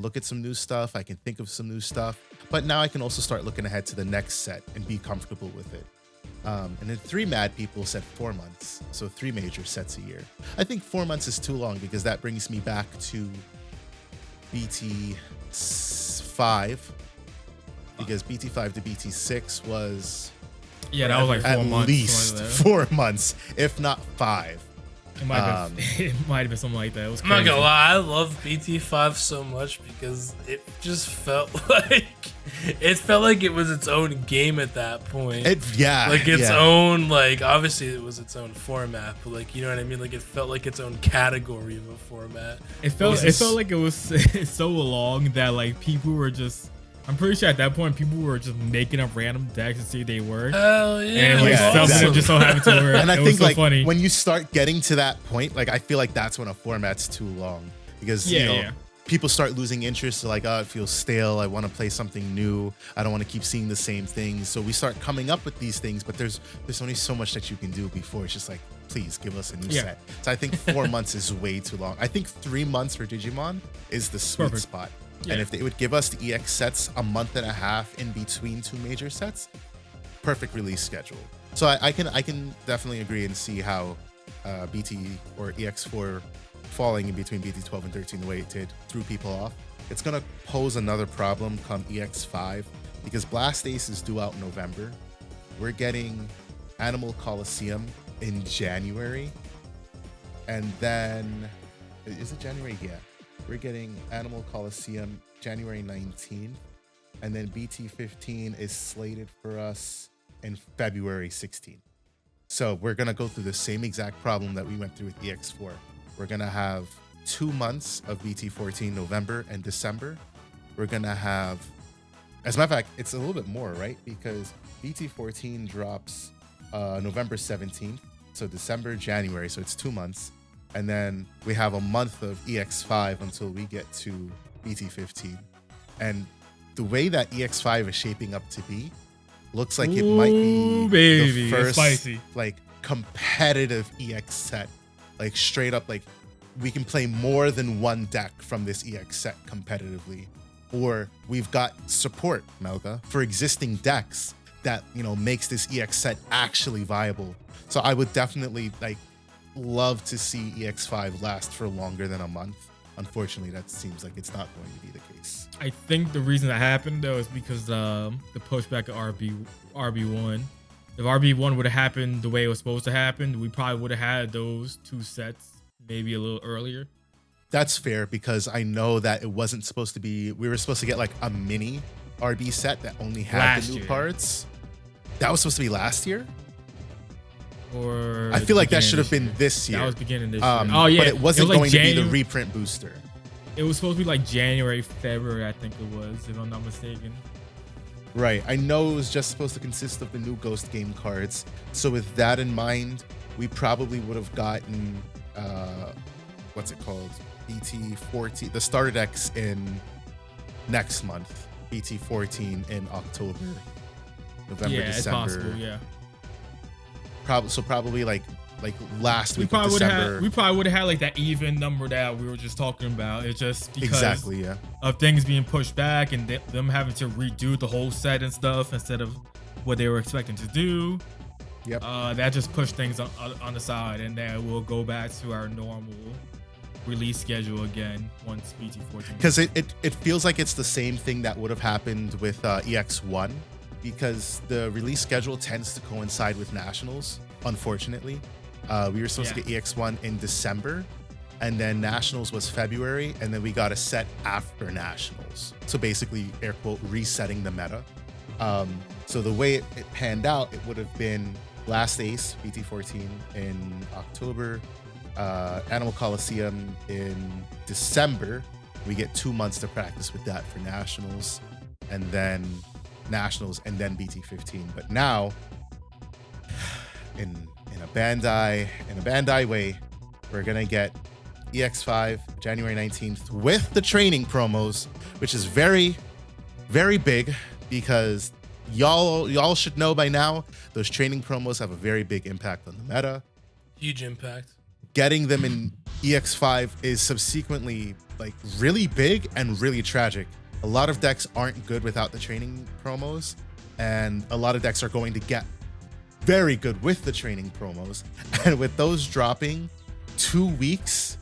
look at some new stuff, I can think of some new stuff, but now I can also start looking ahead to the next set and be comfortable with it. And then 3 mad people said 4 months, so 3 major sets a year. I think 4 months is too long, because that brings me back to BT5, because BT5 to BT6 was that was like 4 months. At least 4 months, if not 5. It might have been something like that. It was I'm not gonna lie, I love BT5 so much because it just felt like it was its own game at that point. Own, like, obviously it was its own format, but like, you know what I mean? Like, it felt like its own category of a format. It felt like it was so long that like people were just, I'm pretty sure at that point people were just making up random decks to see if they work. Hell yeah. And like some of them just so happened to work. And I think so like funny. when you start getting to that point, like I feel like that's when a format's too long, because people start losing interest. They're like, oh, it feels stale. I want to play something new. I don't want to keep seeing the same things. So we start coming up with these things, but there's only so much that you can do before it's just like, please give us a new set. So I think 4 months is way too long. I think 3 months for Digimon is the sweet spot. Yeah. And if they would give us the EX sets a month and a half in between 2 major sets, perfect release schedule. So I can definitely agree and see how BT or EX4 falling in between BT12 and 13 the way it did threw people off. It's gonna pose another problem come EX5, because Blast Ace is due out in November. We're getting Animal Coliseum in January, and then is it January? Yeah. We're getting Animal Coliseum January 19th, and then BT15 is slated for us in February 16th. So we're going to go through the same exact problem that we went through with EX4. We're going to have 2 months of BT14, November and December. We're going to have, as a matter of fact, it's a little bit more, right? Because BT14 drops November 17th, so December, January, so it's 2 months. And then we have a month of EX5 until we get to BT15. And the way that EX5 is shaping up to be, looks like it might be the first like competitive EX set. Like straight up, like we can play more than one deck from this EX set competitively. Or we've got support, Melga, for existing decks that, you know, makes this EX set actually viable. So I would definitely love to see EX5 last for longer than a month. Unfortunately, that seems like it's not going to be the case. I think the reason that happened though is because the pushback of RB1. If RB1 would have happened the way it was supposed to happen, we probably would have had those 2 sets maybe a little earlier. That's fair, because I know that it wasn't supposed to be. We were supposed to get like a mini RB set that only had the new cards. That was supposed to be last year. Or I feel like that should have been this year. That was beginning this year. Oh yeah, but it wasn't going to be the reprint booster. It was supposed to be like January, February, I think it was, if I'm not mistaken. Right. I know it was just supposed to consist of the new Ghost Game cards. So with that in mind, we probably would have gotten what's it called? BT14, the starter decks in next month. BT14 in October, November, December. It's possible. Yeah. Probably like last week of December. We probably would have had like that even number that we were just talking about. It's just because of things being pushed back and them having to redo the whole set and stuff instead of what they were expecting to do. Yep. That just pushed things on the side, and then we'll go back to our normal release schedule again once BT14. Because it feels like it's the same thing that would have happened with EX1. Because the release schedule tends to coincide with Nationals, unfortunately. We were supposed to get EX1 in December, and then Nationals was February, and then we got a set after Nationals. So basically, air quote, resetting the meta. So the way it panned out, it would have been Blast Ace, BT14 in October, Animal Coliseum in December. We get 2 months to practice with that for Nationals, and then Nationals, and then BT15. But now, in a Bandai way, we're going to get EX5 January 19th with the training promos, which is very, very big because y'all should know by now, those training promos have a very big impact on the meta. Huge impact. Getting them in EX5 is subsequently like really big and really tragic. A lot of decks aren't good without the training promos, and a lot of decks are going to get very good with the training promos. And with those dropping 2 weeks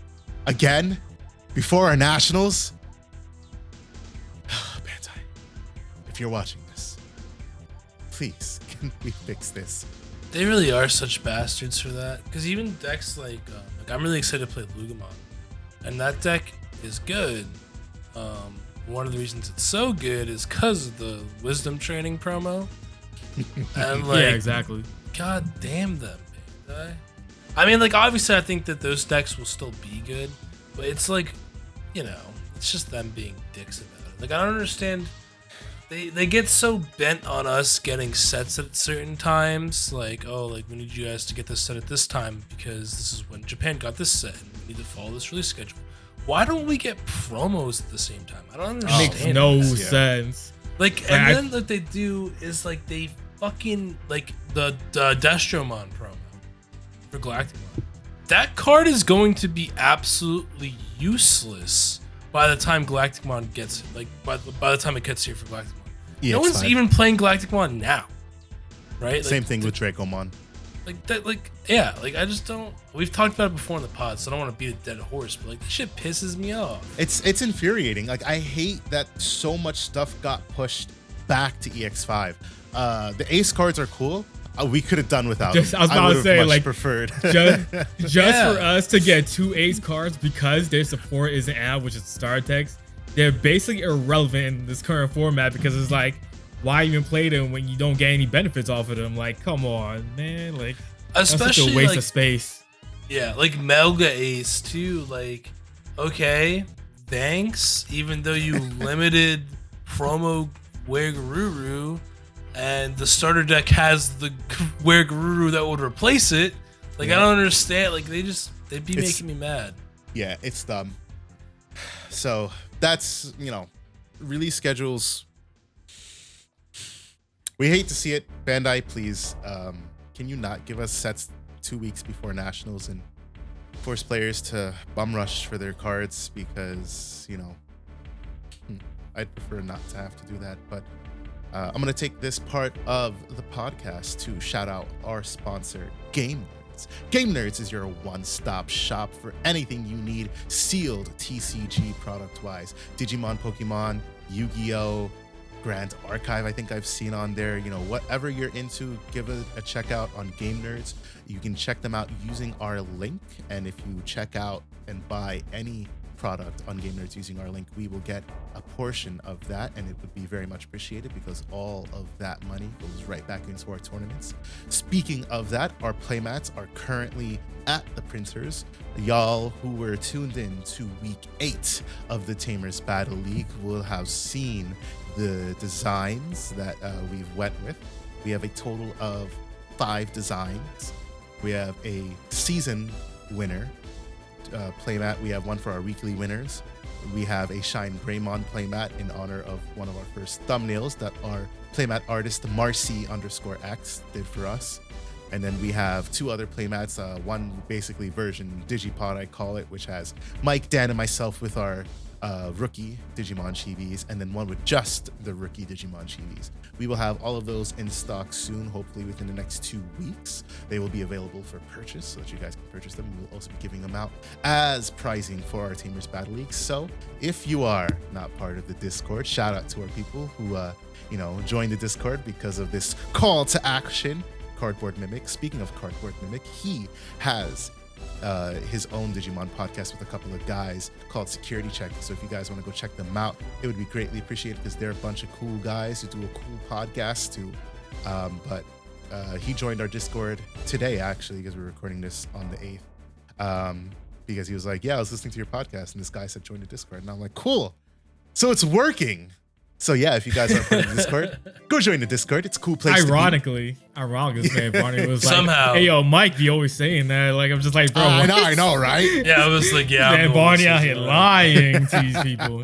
again before our nationals, Bantai, if you're watching this, please, can we fix this? They really are such bastards for that. Because even decks like I'm really excited to play Lugamon, and that deck is good. One of the reasons it's so good is because of the Wisdom training promo. And like, yeah, exactly. God damn them, man. I mean, like, obviously, I think that those decks will still be good, but it's like, you know, it's just them being dicks about it. Like, I don't understand. They get so bent on us getting sets at certain times. Like, oh, like, we need you guys to get this set at this time because this is when Japan got this set and we need to follow this release schedule. Why don't we get promos at the same time? I don't understand. Makes no sense. Like, and then what they do is, like, they fucking, like, the Destromon promo for Galacticmon. That card is going to be absolutely useless by the time Galacticmon gets, like, by the time it gets here for Galacticmon. No one's even playing Galacticmon now, right? Like, Same thing with Dracomon. Like that, like, yeah, like, I just don't. We've talked about it before in the pod, so I don't want to beat a dead horse, but like, this shit pisses me off. It's infuriating. Like, I hate that so much stuff got pushed back to EX5. The ace cards are cool. We could have done without them. I was about to say, like, preferred just for us to get 2 ace cards because their support isn't out, which is star text. They're basically irrelevant in this current format because it's like, why even play them when you don't get any benefits off of them? Like, come on, man. Like, especially that's such a waste like, of space. Yeah, like Melga Ace too. Like, okay, thanks. Even though you limited promo Weregaruru, and the starter deck has the Weregaruru that would replace it. Like, I don't understand. Like, they'd be making me mad. Yeah, it's dumb. So that's, you know, release schedules. We hate to see it. Bandai, please, can you not give us sets 2 weeks before nationals and force players to bum rush for their cards? Because, you know, I'd prefer not to have to do that. But I'm going to take this part of the podcast to shout out our sponsor, Game Nerds. Game Nerds is your one-stop shop for anything you need sealed TCG product-wise. Digimon, Pokemon, Yu-Gi-Oh!, Grand Archive, I think I've seen on there. You know, whatever you're into, give it a check out on Game Nerds. You can check them out using our link, and if you check out and buy any product on Game Nerds using our link, we will get a portion of that, and it would be very much appreciated because all of that money goes right back into our tournaments. Speaking of that, our playmats are currently at the printers. Y'all who were tuned in to week 8 of the Tamers Battle League will have seen the designs that we've went with. We have a total of 5 designs. We have a season winner playmat. We have one for our weekly winners. We have a Shine Greymon playmat in honor of one of our first thumbnails that our playmat artist Marcy_X did for us. And then we have 2 other playmats, one basically version DigiPod, I call it, which has Mike, Dan, and myself with our rookie Digimon Chibis, and then one with just the rookie Digimon Chibis. We will have all of those in stock soon, hopefully within the next 2 weeks. They will be available for purchase so that you guys can purchase them. We will also be giving them out as pricing for our Tamers Battle League. So if you are not part of the Discord, shout out to our people who joined the Discord because of this call to action. Cardboard Mimic. Speaking of Cardboard Mimic, he has his own Digimon podcast with a couple of guys called Security Check. So if you guys want to go check them out, it would be greatly appreciated because they're a bunch of cool guys who do a cool podcast too. But he joined our Discord today, actually, because we're recording this on the 8th. Because he was like, yeah, I was listening to your podcast, and this guy said join the Discord. And I'm like, cool. So it's working. So yeah, if you guys aren't part of the Discord, go join the Discord. It's a cool place. Ironically, man, Barney was like, Somehow. "Hey, yo, Mike, you always saying that." Like, I'm just like, bro, I know, right? Yeah, I was like, yeah. Man, I'm Barney always out here like, lying to these people,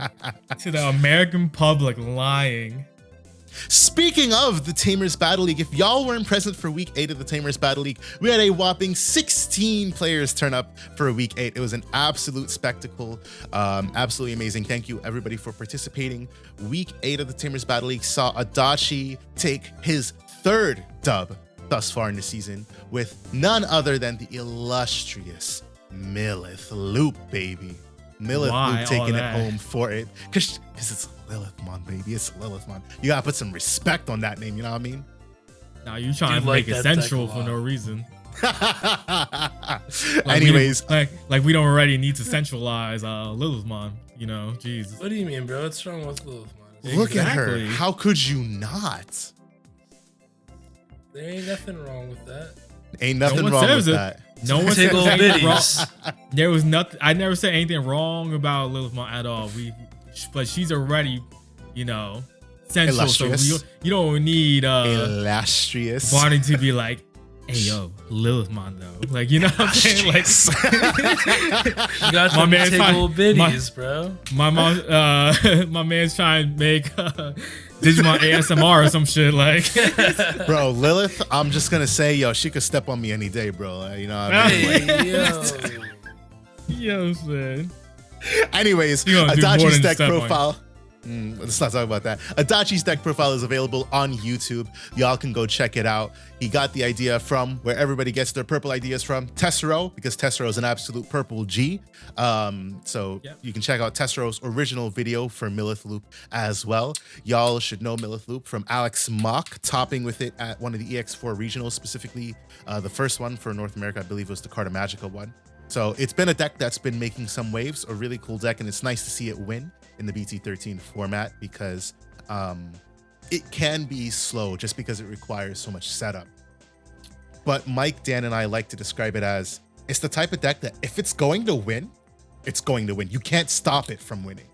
to the American public, lying. Speaking of the Tamers Battle League, if y'all weren't present for week 8 of the Tamers Battle League, we had a whopping 16 players turn up for week 8. It was an absolute spectacle, absolutely amazing. Thank you everybody for participating. Week 8 of the Tamers Battle League saw Adachi take his 3rd dub thus far in the season with none other than the illustrious Millith Loop, baby. Millith Loop taking it home for it. Because it's Lilithmon, baby. It's Lilithmon. You gotta put some respect on that name, you know what I mean? Nah, you trying to make it central for no reason. Anyways. Like we don't already need to centralize Lilithmon, you know? Jesus. What do you mean, bro? What's wrong with Lilithmon? Look at her. How could you not? There ain't nothing wrong with that. Ain't nothing wrong with that. No one said anything wrong. There was nothing. I never said anything wrong about Lilithmon at all. But she's already, you know, central. Illustrious. So you don't need illustrious Barney to be like, "Hey yo, Lilithmon though." Like, you know what I'm saying? Like, you got my man's bitties, bro. My man's trying to make Digimon ASMR or some shit, like. Bro, Lilith, I'm just gonna say, yo, she could step on me any day, bro. You know what I mean? Hey, yo, man. Anyways, Adachi's deck profile. Let's not talk about that. Adachi's deck profile is available on YouTube. Y'all can go check it out. He got the idea from where everybody gets their purple ideas from, Tessero, because Tessero is an absolute purple G. So you can check out Tessero's original video for Millith Loop as well. Y'all should know Millith Loop from Alex Mock, topping with it at one of the EX4 regionals, specifically the first one for North America, I believe was the Carta Magica one. So it's been a deck that's been making some waves, a really cool deck, and it's nice to see it win in the BT13 format because it can be slow just because it requires so much setup. But Mike, Dan, and I like to describe it as it's the type of deck that if it's going to win, it's going to win. You can't stop it from winning.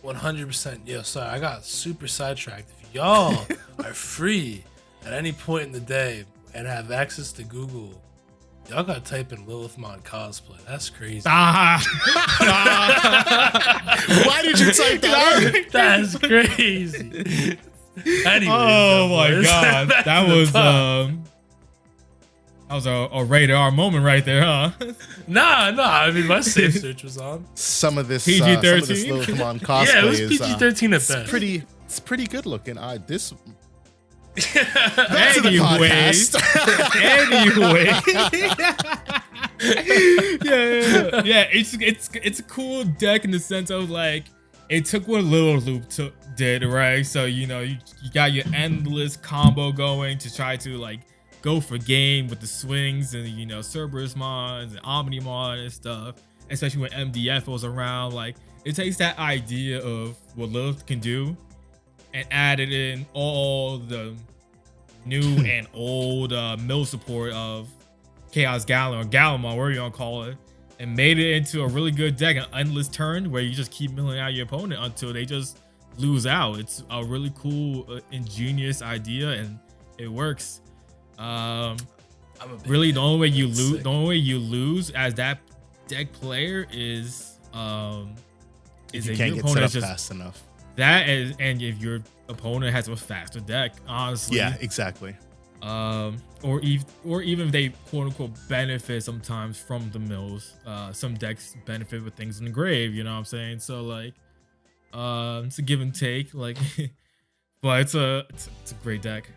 100%. Yo, sorry, I got super sidetracked. If y'all are free at any point in the day and have access to Google, y'all gotta type in Lilithmon cosplay. That's crazy. Why did you type that? That's crazy. Anyways, oh my god, that was a rated R moment right there, huh? Nah. I mean, my safe search was on. Some of this PG-13. Lilithmon cosplay yeah, it was PG-13 at best. It's pretty good looking. This. Anyways, yeah. It's a cool deck in the sense of like it took what Little Loop did, right? So you know you got your endless combo going to try to like go for game with the swings and you know Cerberus Mons and Omnimon and stuff. Especially when MDF was around, like it takes that idea of what Lilith can do and added in all the new and old mill support of Chaos Gallon or Gallimon, whatever you want to call it, and made it into a really good deck, an endless turn where you just keep milling out your opponent until they just lose out. It's a really cool, ingenious idea, and it works. Really, the only way you lose as that deck player is if you can't get set up fast enough. That is, and if your opponent has a faster deck, honestly. Yeah, exactly. Or even if they quote unquote benefit sometimes from the mills. Some decks benefit with things in the grave, you know what I'm saying? So like, it's a give and take, like, but it's a great deck.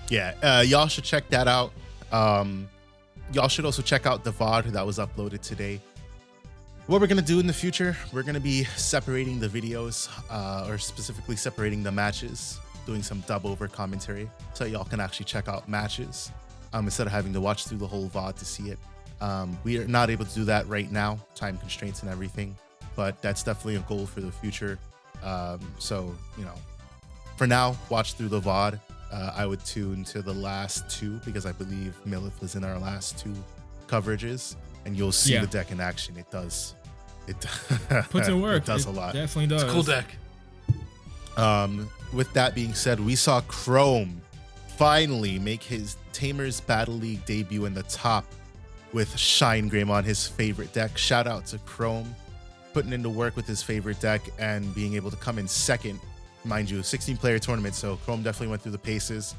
Yeah, y'all should check that out. Y'all should also check out the VOD that was uploaded today. What we're going to do in the future, we're going to be separating the videos, or specifically separating the matches, doing some dub over commentary so y'all can actually check out matches instead of having to watch through the whole VOD to see it. We are not able to do that right now, time constraints and everything, but that's definitely a goal for the future. So, you know, for now, watch through the VOD. I would tune to the last two because I believe Millith was in our last two coverages. And you'll see the deck in action. It does. It puts in work. It does a lot. Definitely does. It's a cool deck. With that being said, we saw Chrome finally make his Tamers Battle League debut in the top with Shine Greymon, his favorite deck. Shout out to Chrome putting into work with his favorite deck and being able to come in second. Mind you, 16-player tournament, so Chrome definitely went through the paces.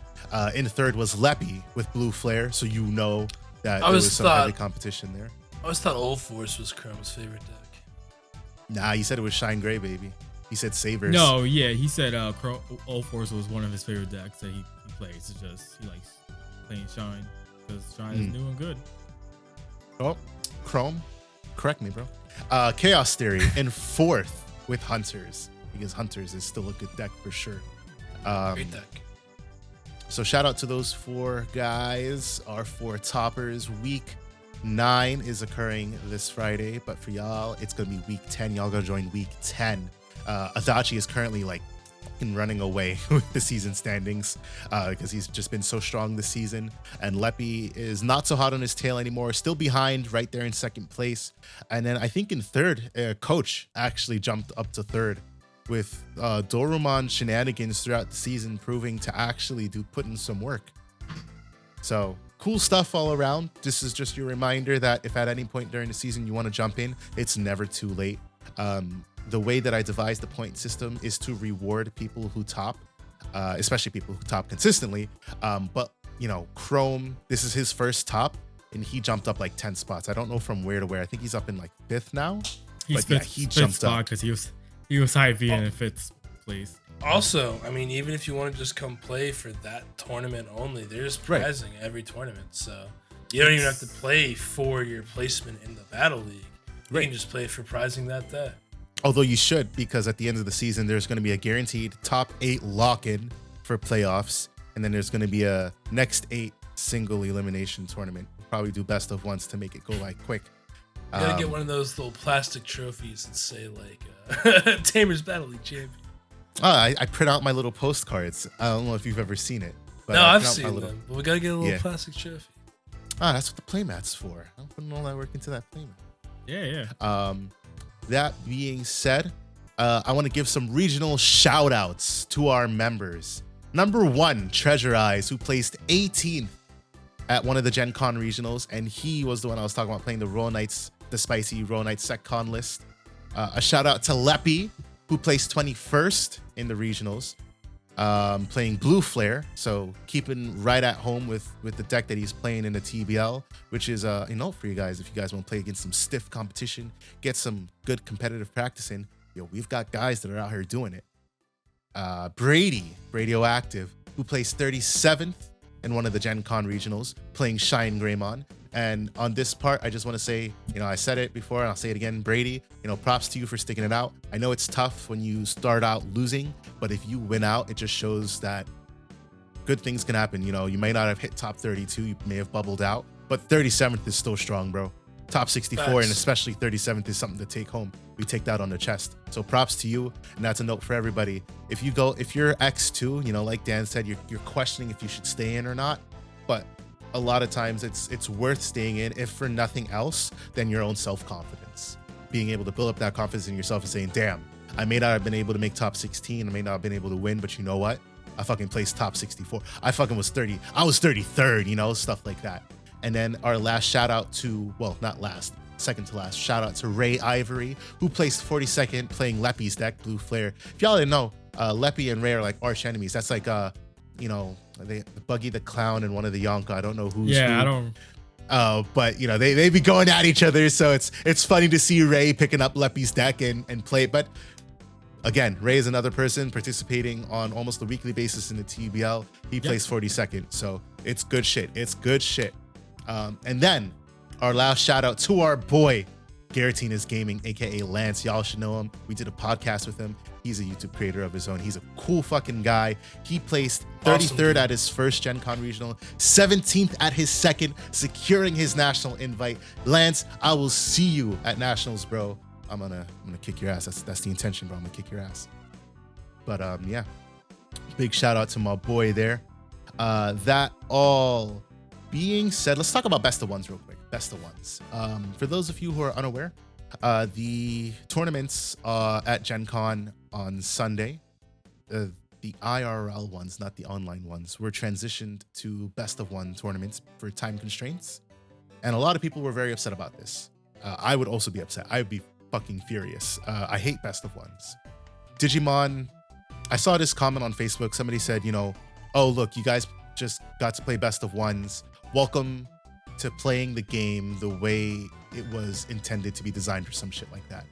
In third was Leppy with Blue Flare, so you know that there was some heavy competition there. I always thought Old Force was Chrome's favorite deck. Nah, he said it was Shine Gray, baby. He said Savers. No, yeah, he said Old Force was one of his favorite decks that he plays. It's just he likes playing Shine because Shine is new and good. Oh, Chrome, correct me, bro. Chaos Theory in fourth with Hunters, because Hunters is still a good deck for sure. Great deck. So shout out to those 4 guys, our 4 toppers. Week 9 is occurring this Friday, but for y'all, it's gonna be week 10. Y'all gotta join week 10. Adachi is currently like fucking running away with the season standings because he's just been so strong this season. And Leppy is not so hot on his tail anymore, still behind right there in second place. And then I think in third, Coach actually jumped up to third with Dorumon shenanigans throughout the season, proving to actually put in some work. So cool stuff all around. This is just your reminder that if at any point during the season you want to jump in, it's never too late. The way that I devised the point system is to reward people who top, especially people who top consistently. But, you know, Chrome, this is his first top, and he jumped up like 10 spots. I don't know from where to where. I think he's up in like 5th now. He jumped up because he was high V in 5th place. Also, I mean, even if you want to just come play for that tournament only, there's prizing every tournament. So you don't even have to play for your placement in the Battle League. You can just play for prizing that day. Although you should, because at the end of the season, there's going to be a guaranteed top 8 lock-in for playoffs. And then there's going to be a next 8 single elimination tournament. Probably do best of ones to make it go like quick. You gotta get one of those little plastic trophies and say like Tamers Battle League champion. I print out my little postcards. I don't know if you've ever seen it. But no, I've seen them. But we gotta get a little plastic trophy. That's what the playmat's for. I'm putting all that work into that playmat. Yeah. That being said, I want to give some regional shout outs to our members. Number 1, Treasure Eyes, who placed 18th at one of the Gen Con regionals, and he was the one I was talking about playing the Royal Knights, the spicy Royal Knights SecCon list. A shout out to Leppy, who placed 21st in the regionals, playing Blue Flare, so keeping right at home with the deck that he's playing in the TBL, which is a note for you guys. If you guys want to play against some stiff competition, get some good competitive practice in, we've got guys that are out here doing it. Brady, Radioactive, who placed 37th in one of the Gen Con regionals, playing Shine Greymon. And on this part, I just want to say, I said it before and I'll say it again, Brady, props to you for sticking it out. I know it's tough when you start out losing, but if you win out, it just shows that good things can happen. You may not have hit top 32, you may have bubbled out, but 37th is still strong, bro. Top 64 and especially 37th is something to take home. We take that on the chest. So props to you. And that's a note for everybody. If you're X2, like Dan said, you're questioning if you should stay in or not, but a lot of times it's worth staying in, if for nothing else than your own self-confidence. Being able to build up that confidence in yourself and saying, damn, I may not have been able to make top 16, I may not have been able to win, but you know what? I fucking placed top 64. I fucking was 30. I was 33rd, stuff like that. And then our last shout out to, well, not last, second to last, shout out to Ray Ivory, who placed 42nd playing Leppy's deck, Blue Flare. If y'all didn't know, Leppy and Ray are like arch enemies. That's like, the Buggy the Clown and one of the Yonka. I don't know who's who. I don't. But they be going at each other, so it's funny to see Ray picking up Leppy's deck and play it. But again, Ray is another person participating on almost a weekly basis in the TBL. He plays 42nd, so it's good shit. It's good shit. And then our last shout out to our boy Garatinas Gaming, aka Lance. Y'all should know him. We did a podcast with him. He's a YouTube creator of his own. He's a cool fucking guy. He placed 33rd at his first Gen Con regional, 17th at his second, securing his national invite. Lance, I will see you at nationals, bro. I'm gonna kick your ass. That's the intention, bro. I'm gonna kick your ass. But yeah, big shout out to my boy there. That all being said, let's talk about best of ones real quick. Best of ones. For those of you who are unaware, the tournaments at Gen Con on Sunday the IRL ones, not the online ones, were transitioned to best of one tournaments for time constraints. And a lot of people were very upset about this. I would also be upset. I would be fucking furious. I hate best of ones. Digimon, I saw this comment on Facebook. Somebody said, oh, look, you guys just got to play best of ones. Welcome to playing the game the way it was intended to be designed or some shit like that.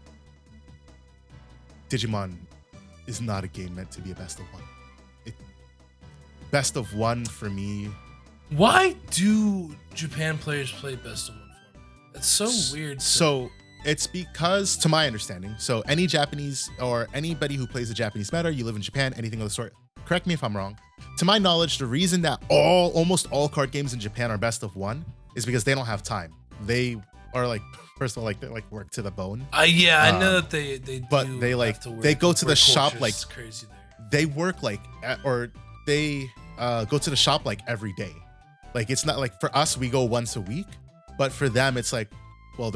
Digimon is not a game meant to be a best of one. Best of one for me. Why do Japan players play best of one format? That's so weird. So it's because, to my understanding, so any Japanese or anybody who plays the Japanese meta, you live in Japan, anything of the sort, correct me if I'm wrong. To my knowledge, the reason that almost all card games in Japan are best of one is because they don't have time. They are like, first of all, they work to the bone. I know that they but do they have to work. They go to the shop like crazy there. They work they go to the shop every day. It's not like for us we go once a week, but for them it's they're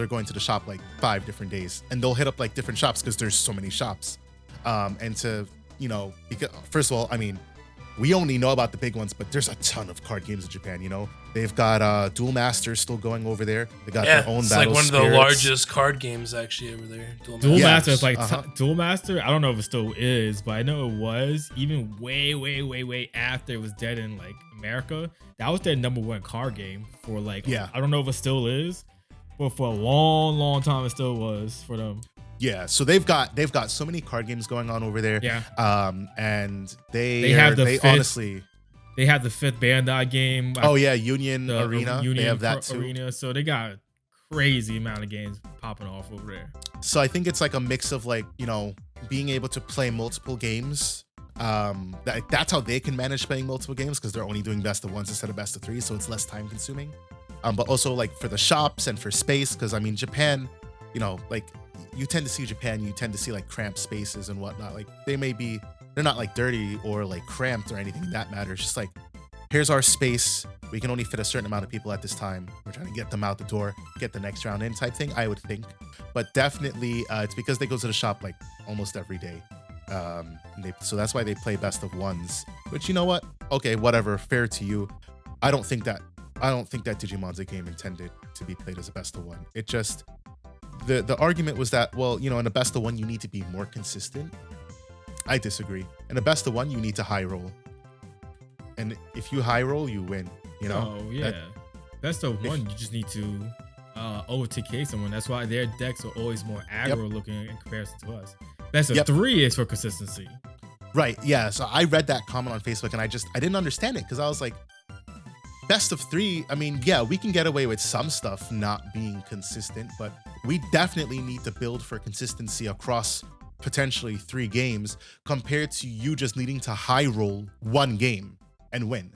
going to the shop 5 different days, and they'll hit up different shops because there's so many shops. And to because first of all, I mean, we only know about the big ones, but there's a ton of card games in Japan. They've got Duel Masters still going over there. They got their own battle one spirits. of the largest card games actually over there. Duel Master is Duel Master. I don't know if it still is, but I know it was even way after it was dead in America. That was their #1 card game for I don't know if it still is, but for a long time it still was for them. Yeah, so they've got so many card games going on over there. Yeah. And they have the 5th Bandai game. Oh yeah, Union Arena. They have that too. Arena. So they got a crazy amount of games popping off over there. So I think it's a mix of being able to play multiple games. That's how they can manage playing multiple games, because they're only doing best of ones instead of best of 3, so it's less time consuming. But also for the shops and for space, because I mean Japan, you tend to see Japan, you tend to see cramped spaces and whatnot. They're not dirty or cramped or anything in that matter. It's just here's our space. We can only fit a certain amount of people at this time. We're trying to get them out the door, get the next round in type thing, I would think. But definitely it's because they go to the shop almost every day. So that's why they play best of ones, which, you know what? Okay, whatever, fair to you. I don't think that Digimon's a game intended to be played as a best of one. It just, the argument was that, in a best of one, you need to be more consistent. I disagree. In a best of one, you need to high roll. And if you high roll, you win, Oh, yeah. Best of one, you just need to OTK someone. That's why their decks are always more aggro looking in comparison to us. Best of 3 is for consistency. Right, yeah. So I read that comment on Facebook and I didn't understand it, because I was like, best of 3, I mean, yeah, we can get away with some stuff not being consistent, but we definitely need to build for consistency across potentially 3 games compared to you just needing to high roll 1 game and win.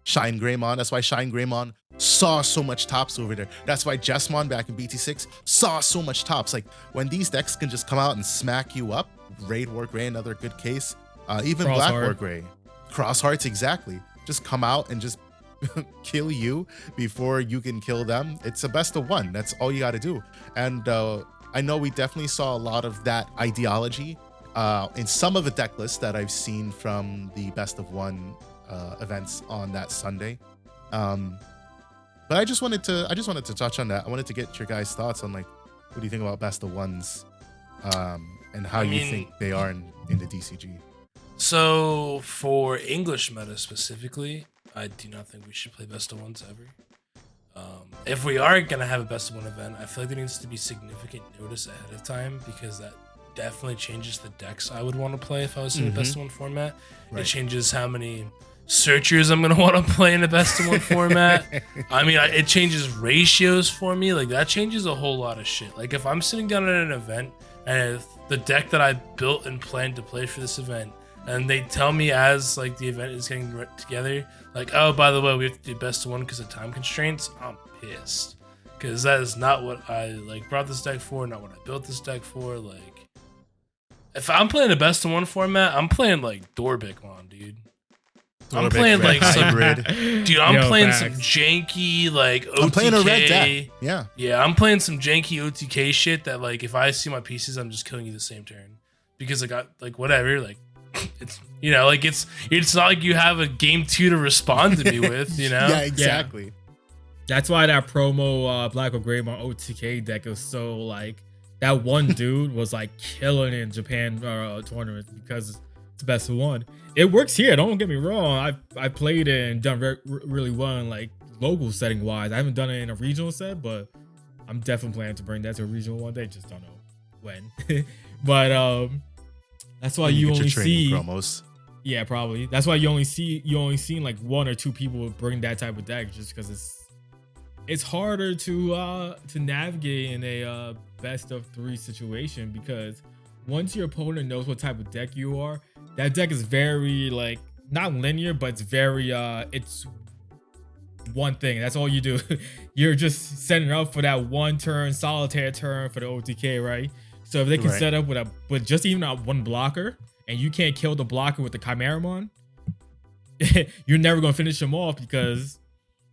Shine Greymon, that's why Shine Greymon saw so much tops over there. That's why Jessmon back in BT6 saw so much tops. When these decks can just come out and smack you up, Raid War Grey, another good case, even Black War Grey, Crosshearts, exactly. Just come out and just kill you before you can kill them. It's a best of one. That's all you got to do. And I know we definitely saw a lot of that ideology in some of the deck lists that I've seen from the best of one events on that Sunday. But I just wanted to touch on that. I wanted to get your guys' thoughts on what do you think about best of ones, and how you think they are in the DCG. So for English meta specifically, I do not think we should play best of ones ever. If we are gonna have a best of one event, I feel like there needs to be significant notice ahead of time, because that definitely changes the decks I would want to play if I was in a best of one format. Right. It changes how many searchers I'm gonna want to play in a best of one format. I mean, it changes ratios for me. That changes a whole lot of shit. If I'm sitting down at an event and the deck that I built and planned to play for this event, and they tell me as the event is getting together, oh, by the way, we have to do best of one because of time constraints, I'm pissed, because that is not what I brought this deck for, not what I built this deck for. If I'm playing a best of one format, I'm playing Dorbikmon, dude. I'm playing dude. I'm playing some janky OTK. I'm playing a red deck. Yeah. I'm playing some janky OTK shit that if I see my pieces, I'm just killing you the same turn, because I got whatever it's like it's not like you have a game 2 to respond to me with, Yeah, exactly. Yeah. That's why that promo Black or Greymon OTK deck was so like, that one dude was like killing it in Japan tournaments because it's best of one. It works here. Don't get me wrong. I played it and done really well in like local setting wise. I haven't done it in a regional set, but I'm definitely planning to bring that to a regional one day. Just don't know when. But that's why you only see promos. Yeah, probably. That's why you only seen like 1 or 2 people bring that type of deck, just because it's harder to navigate in a best of 3 situation, because once your opponent knows what type of deck you are, that deck is very like not linear, but it's very it's one thing. That's all you do. You're just setting up for that one turn, solitaire turn for the OTK, right? So if they can set up with just even one blocker, and you can't kill the blocker with the Chimeramon, you're never gonna finish them off, because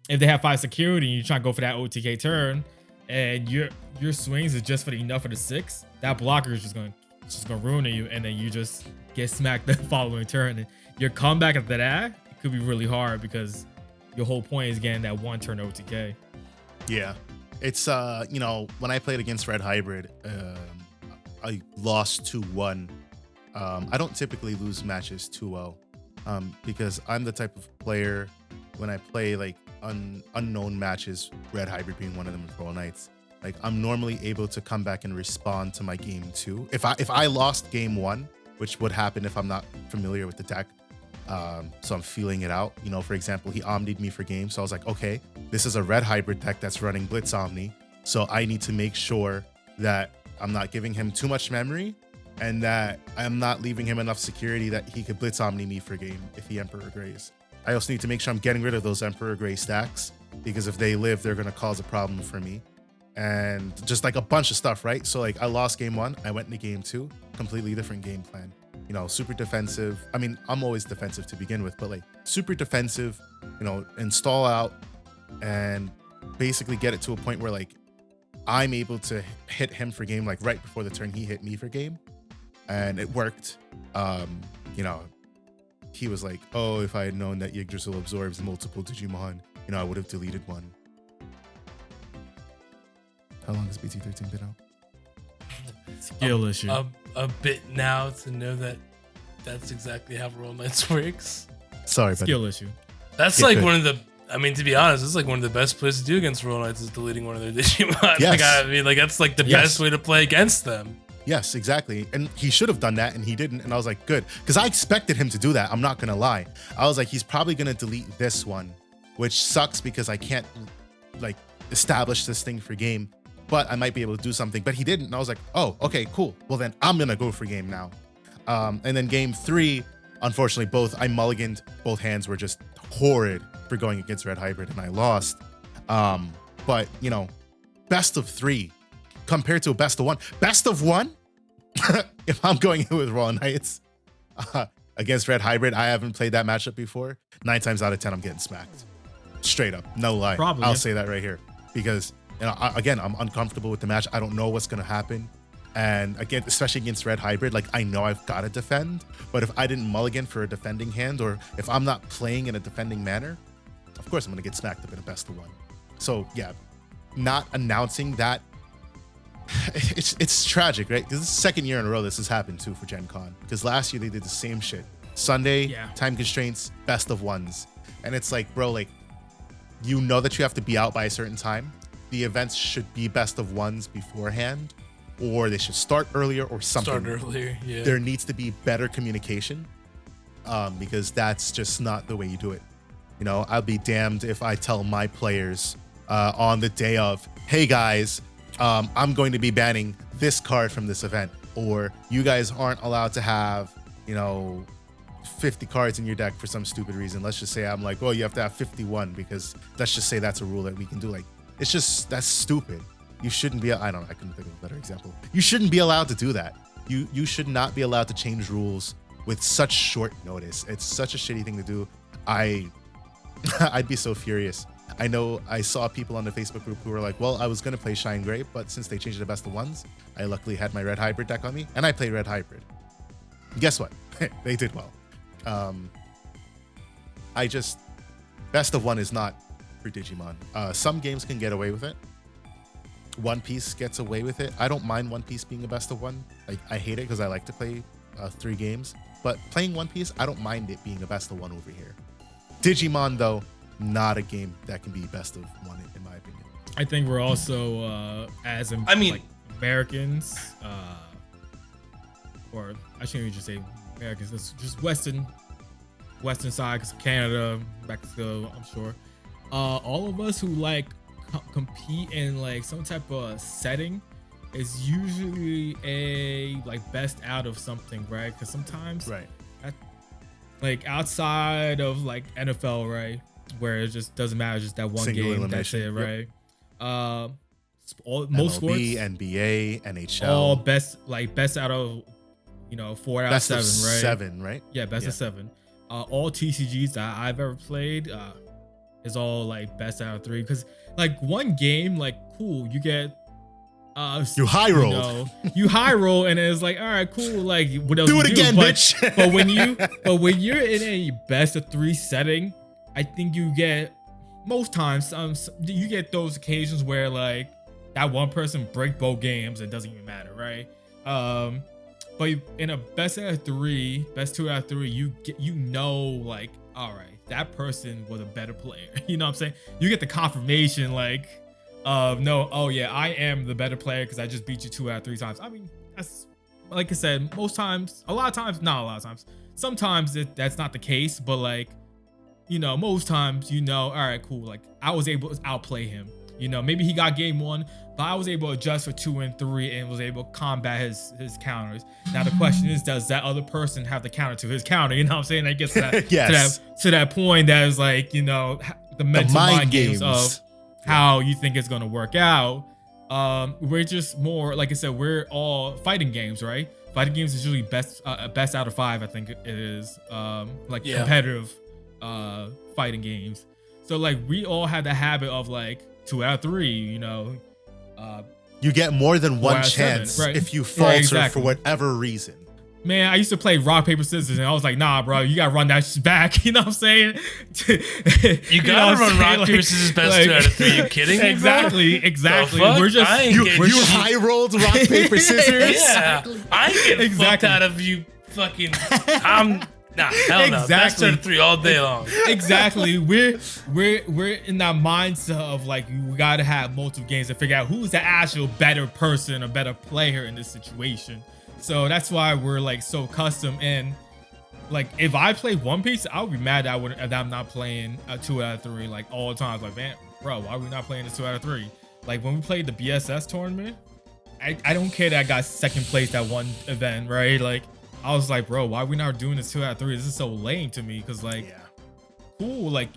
if they have 5 security and you try to go for that OTK turn, and your swings is just for enough for the 6, that blocker is just gonna ruin you, and then you just get smacked the following turn. And your comeback after that, it could be really hard, because your whole point is getting that 1 turn OTK. Yeah, it's when I played against Red Hybrid, I lost 2-1. I don't typically lose matches 2-0, because I'm the type of player, when I play like unknown matches, Red Hybrid being one of them, Royal Knights, like I'm normally able to come back and respond to my game 2. If I lost game 1, which would happen if I'm not familiar with the deck, so I'm feeling it out. For example, he omnied me for game, so I was like, okay, this is a Red Hybrid deck that's running Blitz Omni, so I need to make sure that I'm not giving him too much memory, and that I'm not leaving him enough security that he could Blitz Omni me for game if he Emperor Greys. I also need to make sure I'm getting rid of those Emperor Grey stacks, because if they live, they're going to cause a problem for me. And just like a bunch of stuff, right? So like I lost game 1, I went into game 2, completely different game plan. Super defensive. I mean, I'm always defensive to begin with, but like super defensive, install out and basically get it to a point where like I'm able to hit him for game, like right before the turn he hit me for game. And it worked. He was like, oh, if I had known that Yggdrasil absorbs multiple Digimon, I would have deleted one. How long has BT13 been out? Skill issue. A bit now to know that that's exactly how Royal Knights works. Sorry, buddy. Skill issue. That's like one of the, to be honest, it's like one of the best plays to do against Royal Knights is deleting one of their Digimon. Yes. That's like the best way to play against them. Yes, exactly. And he should have done that, and he didn't. And I was like, good. Because I expected him to do that. I'm not going to lie. I was like, he's probably going to delete this one, which sucks because I can't like establish this thing for game, but I might be able to do something. But he didn't. And I was like, oh, okay, cool. Well, then I'm going to go for game now. And then game 3, unfortunately, I mulliganed. Both hands were just horrid for going against Red Hybrid, and I lost. But, best of 3 compared to a best of 1. Best of 1, if I'm going in with Royal Knights against Red Hybrid, I haven't played that matchup before. 9 times out of 10, I'm getting smacked. Straight up, no lie. Probably. I'll say that right here, because again, I'm uncomfortable with the match. I don't know what's gonna happen, and again, especially against Red Hybrid, like I know I've got to defend, but if I didn't mulligan for a defending hand, or if I'm not playing in a defending manner, of course I'm gonna get smacked up in a best of 1. So yeah, not announcing that. It's tragic, right? Because this is the second year in a row this has happened too for Gen Con. Because last year they did the same shit. Sunday, time constraints, best of 1s. And it's like, bro, like, you know that you have to be out by a certain time. The events should be best of 1s beforehand, or they should start earlier or something. Start earlier, yeah. There needs to be better communication, because that's just not the way you do it. I'll be damned if I tell my players on the day of, hey guys, I'm going to be banning this card from this event, or you guys aren't allowed to have, 50 cards in your deck for some stupid reason. Let's just say I'm like, oh, you have to have 51 because let's just say that's a rule that we can do. Like, it's just, that's stupid. You shouldn't be, I couldn't think of a better example. You shouldn't be allowed to do that. You should not be allowed to change rules with such short notice. It's such a shitty thing to do. I'd be so furious. I know I saw people on the Facebook group who were like, well, I was going to play Shine Gray, but since they changed it to best of 1s, I luckily had my Red Hybrid deck on me, and I played Red Hybrid. Guess what? They did well. I just best of one is not for Digimon. Some games can get away with it. One Piece gets away with it. I don't mind One Piece being a best of one. I hate it because I like to play 3 games. But playing One Piece, I don't mind it being a best of one over here. Digimon, though, not a game that can be best of one in my opinion. I think we're also like Americans, or I shouldn't even just say Americans. It's just Western side, because Canada, Mexico, I'm sure. All of us who like compete in like some type of setting is usually a like best out of something, right? Because sometimes, right, like outside of like NFL, right, where it just doesn't matter, just that one single game, elimination. that's it, right? Yep. Most sports, NBA, NHL, all best out of 4 out best of 7, of right? 7, right? Yeah, best of 7. All TCGs that I've ever played is all like best out of 3, because like one game, like cool, you get you high roll, you high roll, and it's like, all right, cool, like what else do it again, bitch. but when you're in a best of 3 setting, I think you get most times you get those occasions where like that one person break both games, it doesn't even matter, right? But in a best out of 3, best 2 out of 3, you know, like, all right, that person was a better player. You know what I'm saying? You get the confirmation, like, no, oh yeah, I am the better player because I just beat you 2 out of 3 times. I mean, that's, like I said, most times, not a lot of times. Sometimes that's not the case, but like, most times, all right, cool, like I was able to outplay him. Maybe he got game 1, but I was able to adjust for 2 and 3 and was able to combat his counters. Now the question is, does that other person have the counter to his counter? You know what I'm saying? That gets to that, yes. to that point that is like, the mental mind games of how you think it's gonna work out. We're just more, like I said, we're all fighting games, right? Fighting games is usually best out of 5, I think it is. Competitive fighting games. So like we all have the habit of like 2 out of 3, you get more than one 7, chance, right? if you falter exactly. for whatever reason. Man, I used to play rock, paper, scissors, and I was like, nah, bro, you gotta run that shit back. You know what I'm saying? You gotta run rock, paper, scissors, best 2 out of 3. You kidding me, bro? Exactly. We're just you high rolled rock, paper, scissors. Yeah, I ain't get fucked out of you fucking. Nah, hell no. Best 2 out of 3 all day long. Exactly. We're in that mindset of like we gotta have multiple games to figure out who's the actual better person or better player in this situation. So that's why we're like so custom. And like if I play One Piece, I would be mad that I'm not playing a 2 out of 3 like all the time. Like, man, bro, why are we not playing this 2 out of 3? Like when we played the BSS tournament, I don't care that I got second place that one event, right? Like I was like, bro, why are we not doing this 2 out of 3? This is so lame to me. Cause like, cool, like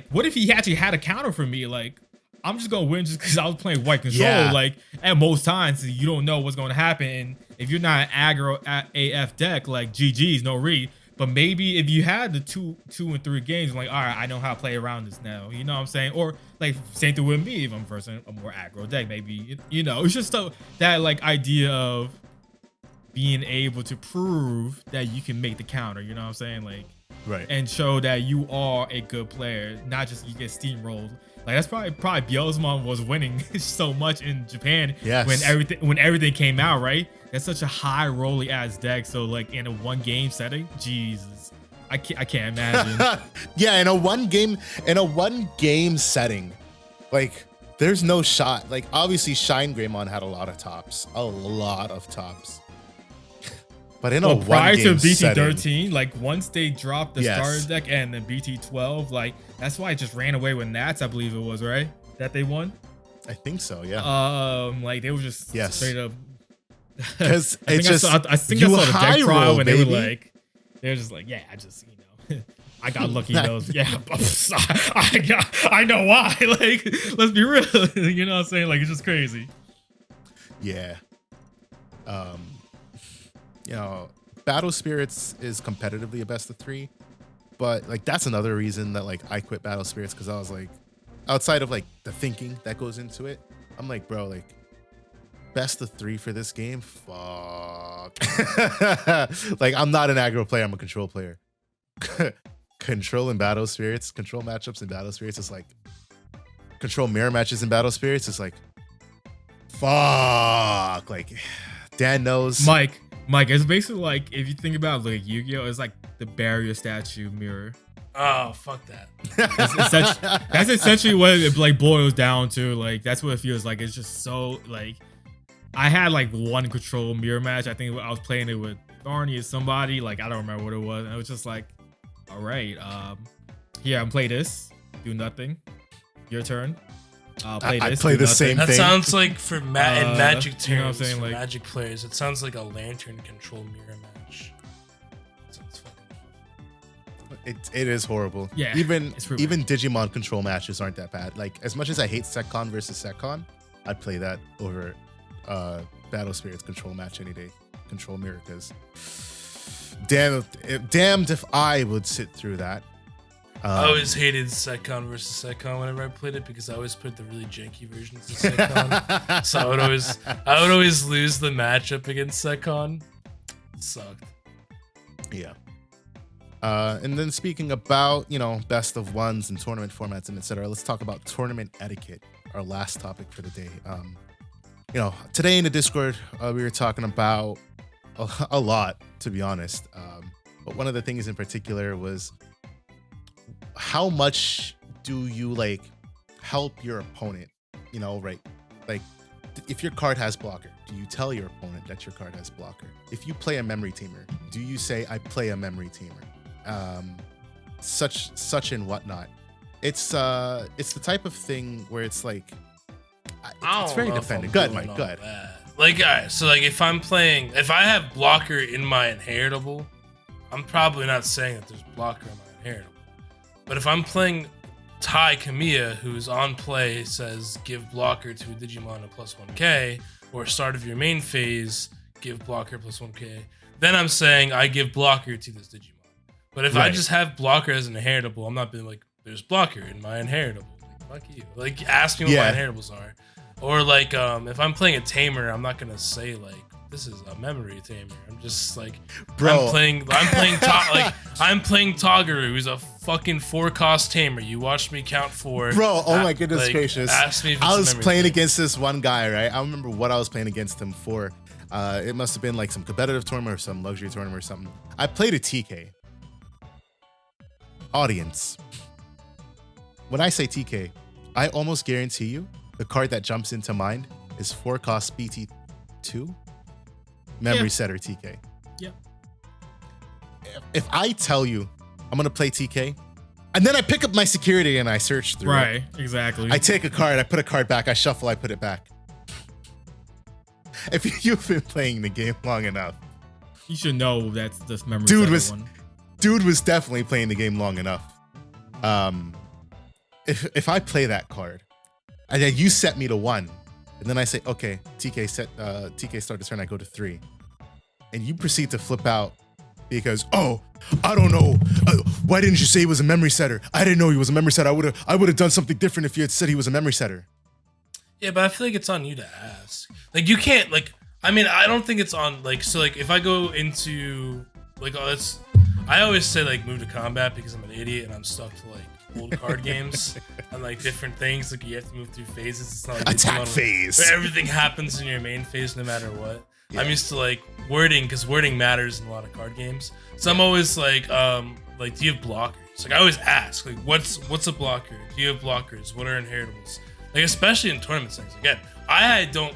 what if he actually had a counter for me? Like, I'm just gonna win just because I was playing white control. Yeah. Like at most times you don't know what's gonna happen. And if you're not an aggro AF deck, like GG's, no read. But maybe if you had the two and 3 games, I'm like, all right, I know how to play around this now. You know what I'm saying? Or like same thing with me if I'm versus a more aggro deck, maybe, it's just that like idea of being able to prove that you can make the counter, you know what I'm saying? Like, right. And show that you are a good player, not just you get steamrolled. Like that's probably Bielsamon was winning so much in Japan when everything came out, right? That's such a high rolly ass deck. So like in a 1 game setting, Jesus, I can't imagine. Yeah, in a one game setting, like there's no shot. Like obviously Shine Greymon had a lot of tops. But in a prior to BT setting, 13, like once they dropped the starter deck and the BT 12, like that's why I just ran away with Nats, I believe it was, right? That they won. I think so, yeah. Like they were just straight up. Because I think I saw the deck trial when they were just like, yeah, I just I got lucky those. Yeah, I know why. Like, let's be real. You know what I'm saying? Like, it's just crazy. Yeah. Battle Spirits is competitively a best of 3, but like that's another reason that like I quit Battle Spirits, because I was like, outside of like the thinking that goes into it, I'm like, bro, like best of 3 for this game. Fuck. Like, I'm not an aggro player. I'm a control player. Control in Battle Spirits, control matchups in Battle Spirits is like, control mirror matches in Battle Spirits is like, fuck. Like, Dan knows. Mike, it's basically like, if you think about like Yu-Gi-Oh, it's like the barrier statue mirror. Oh, fuck that. That's essentially what it like boils down to. Like, that's what it feels like. It's just so like, I had like one control mirror match. I think I was playing it with Barney or somebody. Like, I don't remember what it was. And it was just like, all right, here, I'm play this, do nothing. Your turn. Play this. I play the same That thing. sounds like for in Magic terms, you know what I'm saying? for Like, Magic players, it sounds like a lantern control mirror match. Sounds fucking It is horrible. Yeah, Even it's pretty bad. Digimon control matches aren't that bad. Like, as much as I hate SecCon versus SecCon, I'd play that over Battle Spirits control match any day. Control mirror, because damned if I would sit through that. I always hated SecCon versus SecCon whenever I played it because I always put the really janky versions of SecCon. So I would always lose the matchup against SecCon. It sucked. Yeah. And then speaking about, best of ones and tournament formats and etc., let's talk about tournament etiquette, our last topic for the day. Today in the Discord, we were talking about a lot, to be honest. But one of the things in particular was, how much do you help your opponent? Right? Like, if your card has blocker, do you tell your opponent that your card has blocker? If you play a memory tamer, do you say, I play a memory tamer? Such and whatnot. It's the type of thing where it's like, it's very defended. Good, Mike. Good. Like, all right, so like if I have blocker in my inheritable, I'm probably not saying that there's blocker in my inheritable. But if I'm playing Tai Kamiya, who's on play, says give blocker to a Digimon at +1k, or start of your main phase, give blocker +1k, then I'm saying I give blocker to this Digimon. But if I just have blocker as an inheritable, I'm not being like, there's blocker in my inheritable. Like, fuck you. Like, ask me what my inheritables are. Or like, if I'm playing a tamer, I'm not gonna say like, this is a memory tamer. I'm just like, bro, I'm playing Toggeru, who's a fucking 4-cost tamer. You watched me count 4. Bro, oh my goodness gracious. Ask me if I was playing against this one guy, right? I remember what I was playing against him for. It must have been like some competitive tournament or some luxury tournament or something. I played a TK. Audience. When I say TK, I almost guarantee you the card that jumps into mind is 4-cost BT2 memory setter TK. Yeah. If I tell you I'm gonna play TK, and then I pick up my security and I search through right, exactly. I take a card, I put a card back, I shuffle, I put it back. If you've been playing the game long enough, you should know that's this memory one. Dude was definitely playing the game long enough. If I play that card, and then you set me to 1, and then I say, okay, TK start the turn, I go to 3, and you proceed to flip out because, oh, I don't know, why didn't you say he was a memory setter? I didn't know he was a memory setter. I would have done something different if you had said he was a memory setter. Yeah, but I feel like it's on you to ask. Like, you can't, like, I mean, I don't think it's on, like, so, like, if I go into, like, I always say, like, move to combat because I'm an idiot and I'm stuck to, like, old card games and, like, different things. Like, you have to move through phases. It's not like attack phase. Where everything happens in your main phase no matter what. Yeah. I'm used to, like, wording, because wording matters in a lot of card games. So I'm always, like, do you have blockers? Like, I always ask, like, what's a blocker? Do you have blockers? What are inheritables? Like, especially in tournament settings. Again, I don't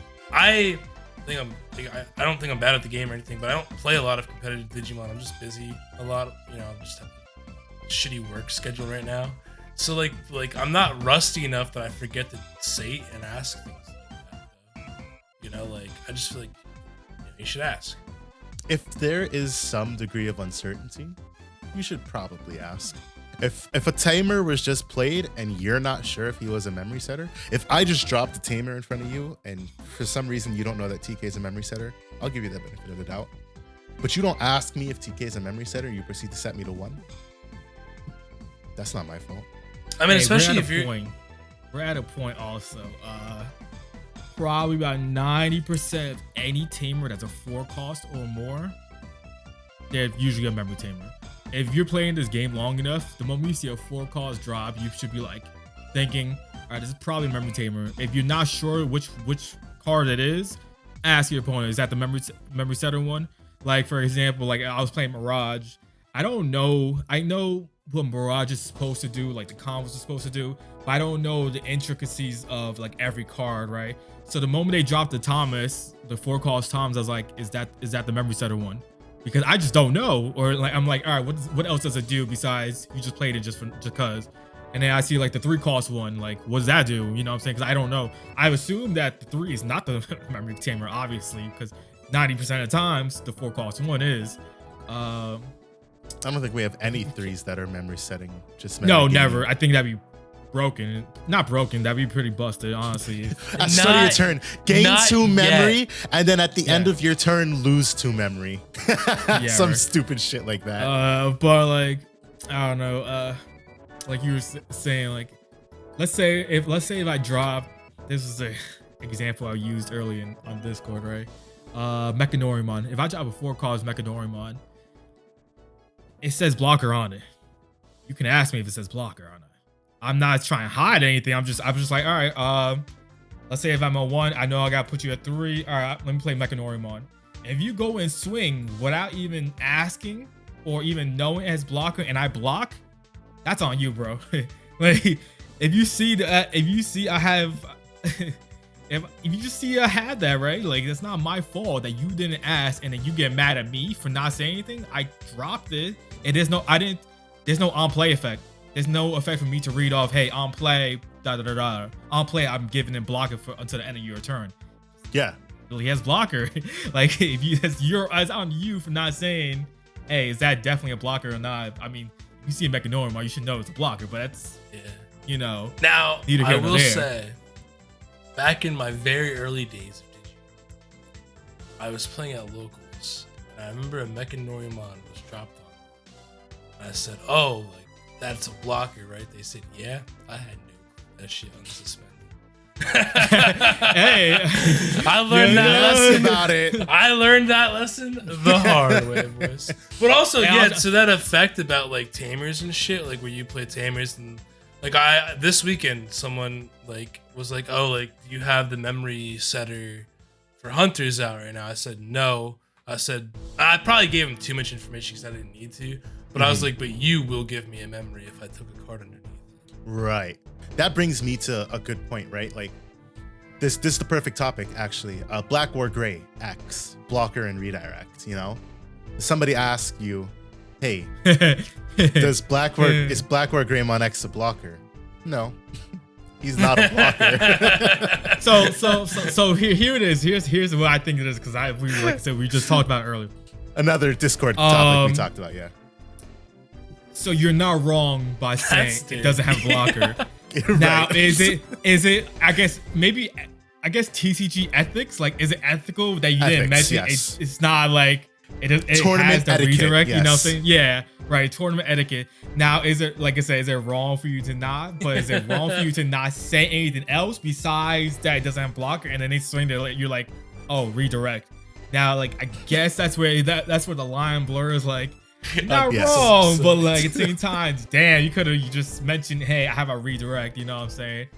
think I'm bad at the game or anything, but I don't play a lot of competitive Digimon. I'm just busy a lot. I just have a shitty work schedule right now. So like I'm not rusty enough that I forget to say and ask things like that. Like, I just feel like you should ask. If there is some degree of uncertainty, you should probably ask. If a tamer was just played and you're not sure if he was a memory setter, if I just dropped a tamer in front of you and for some reason you don't know that TK is a memory setter, I'll give you the benefit of the doubt. But you don't ask me if TK is a memory setter, you proceed to set me to 1. That's not my fault. I mean, especially if you're... We're at a point also. probably about 90% of any tamer that's a 4 cost or more, they're usually a memory tamer. If you're playing this game long enough, the moment you see a 4 cost drop, you should be like thinking, all right, this is probably a memory tamer. If you're not sure which card it is, ask your opponent, is that the memory setter one? Like, for example, like I was playing Mirage. I don't know. I know what Mirage is supposed to do, like the combos are supposed to do, but I don't know the intricacies of like every card, right? So the moment they dropped the Thomas, the 4 cost Toms, I was like, is that the memory setter one? Because I just don't know. Or like I'm like, all right, what else does it do besides you just played it just because? And then I see like the 3 cost one, like what does that do? You know what I'm saying? Because I don't know. I assume that the 3 is not the memory tamer, obviously, because 90% of times the 4 cost one is. I don't think we have any 3s that are memory setting. Just no, never. I think that'd be broken. Not broken. That'd be pretty busted, honestly. At start of your turn, gain 2 memory, yet. and then at the end of your turn, lose 2 memory. Some right. stupid shit like that. But like, I don't know. Like you were saying, like, let's say if I drop, this is a example I used earlier on Discord, right? Mechanorimon. If I drop a 4 cost Mechanorimon, it says blocker on it. You can ask me if it says blocker on it. I'm not trying to hide anything. I'm just like, all right, let's say if I'm a 1, I know I gotta put you at 3. All right, let me play Mechanorimon. If you go and swing without even asking or even knowing it has blocker and I block, that's on you, bro. Like, if you see I have, if you just see I had that, right? Like, it's not my fault that you didn't ask and then you get mad at me for not saying anything. I dropped it, and there's no on play effect. There's no effect for me to read off, hey, on play, on play, I'm giving him blocker until the end of your turn. Yeah. Well, he has blocker. Like, if it's on you for not saying, hey, is that definitely a blocker or not? I mean, if you see a Mechanorimon, you should know it's a blocker, but that's, you know. Now, I will say, back in my very early days of Digimon, I was playing at locals, and I remember a Mechanorimon was dropped on me. And I said, oh, like, that's a blocker, right? They said, yeah. I had no clue. That shit unsuspended. Hey, I learned that lesson about it. I learned that lesson the hard way, boys. But also, to that effect about like Tamers and shit, like where you play Tamers and like this weekend, someone like was like, oh, like you have the memory setter for Hunters out right now. I said no. I said I probably gave him too much information because I didn't need to. But I was like, but you will give me a memory if I took a card underneath. Right. That brings me to a good point, right? Like this is the perfect topic, actually. Black or gray, X, blocker and redirect, you know? Somebody asks you, hey, is black or Greymon X a blocker? No. He's not a blocker. so here it is. Here's what I think it is, because we just talked about it earlier. Another Discord topic we talked about, yeah. So you're not wrong by saying it doesn't have blocker. Right. Now, is it? I guess TCG ethics. Like, is it ethical that you didn't mention? Yes. It's not like it has the etiquette, redirect. yes. You know what I'm saying? Yeah, right. Tournament etiquette. Now, is it, like I said, is it wrong for you to not? But is it wrong for you to not say anything else besides that it doesn't have blocker? And then they swing there, you're like, oh, redirect. Now, like, I guess that's where the line blurs. Like, not wrong, but like at the same time, damn, you could have just mentioned, hey, I have a redirect. You know what I'm saying?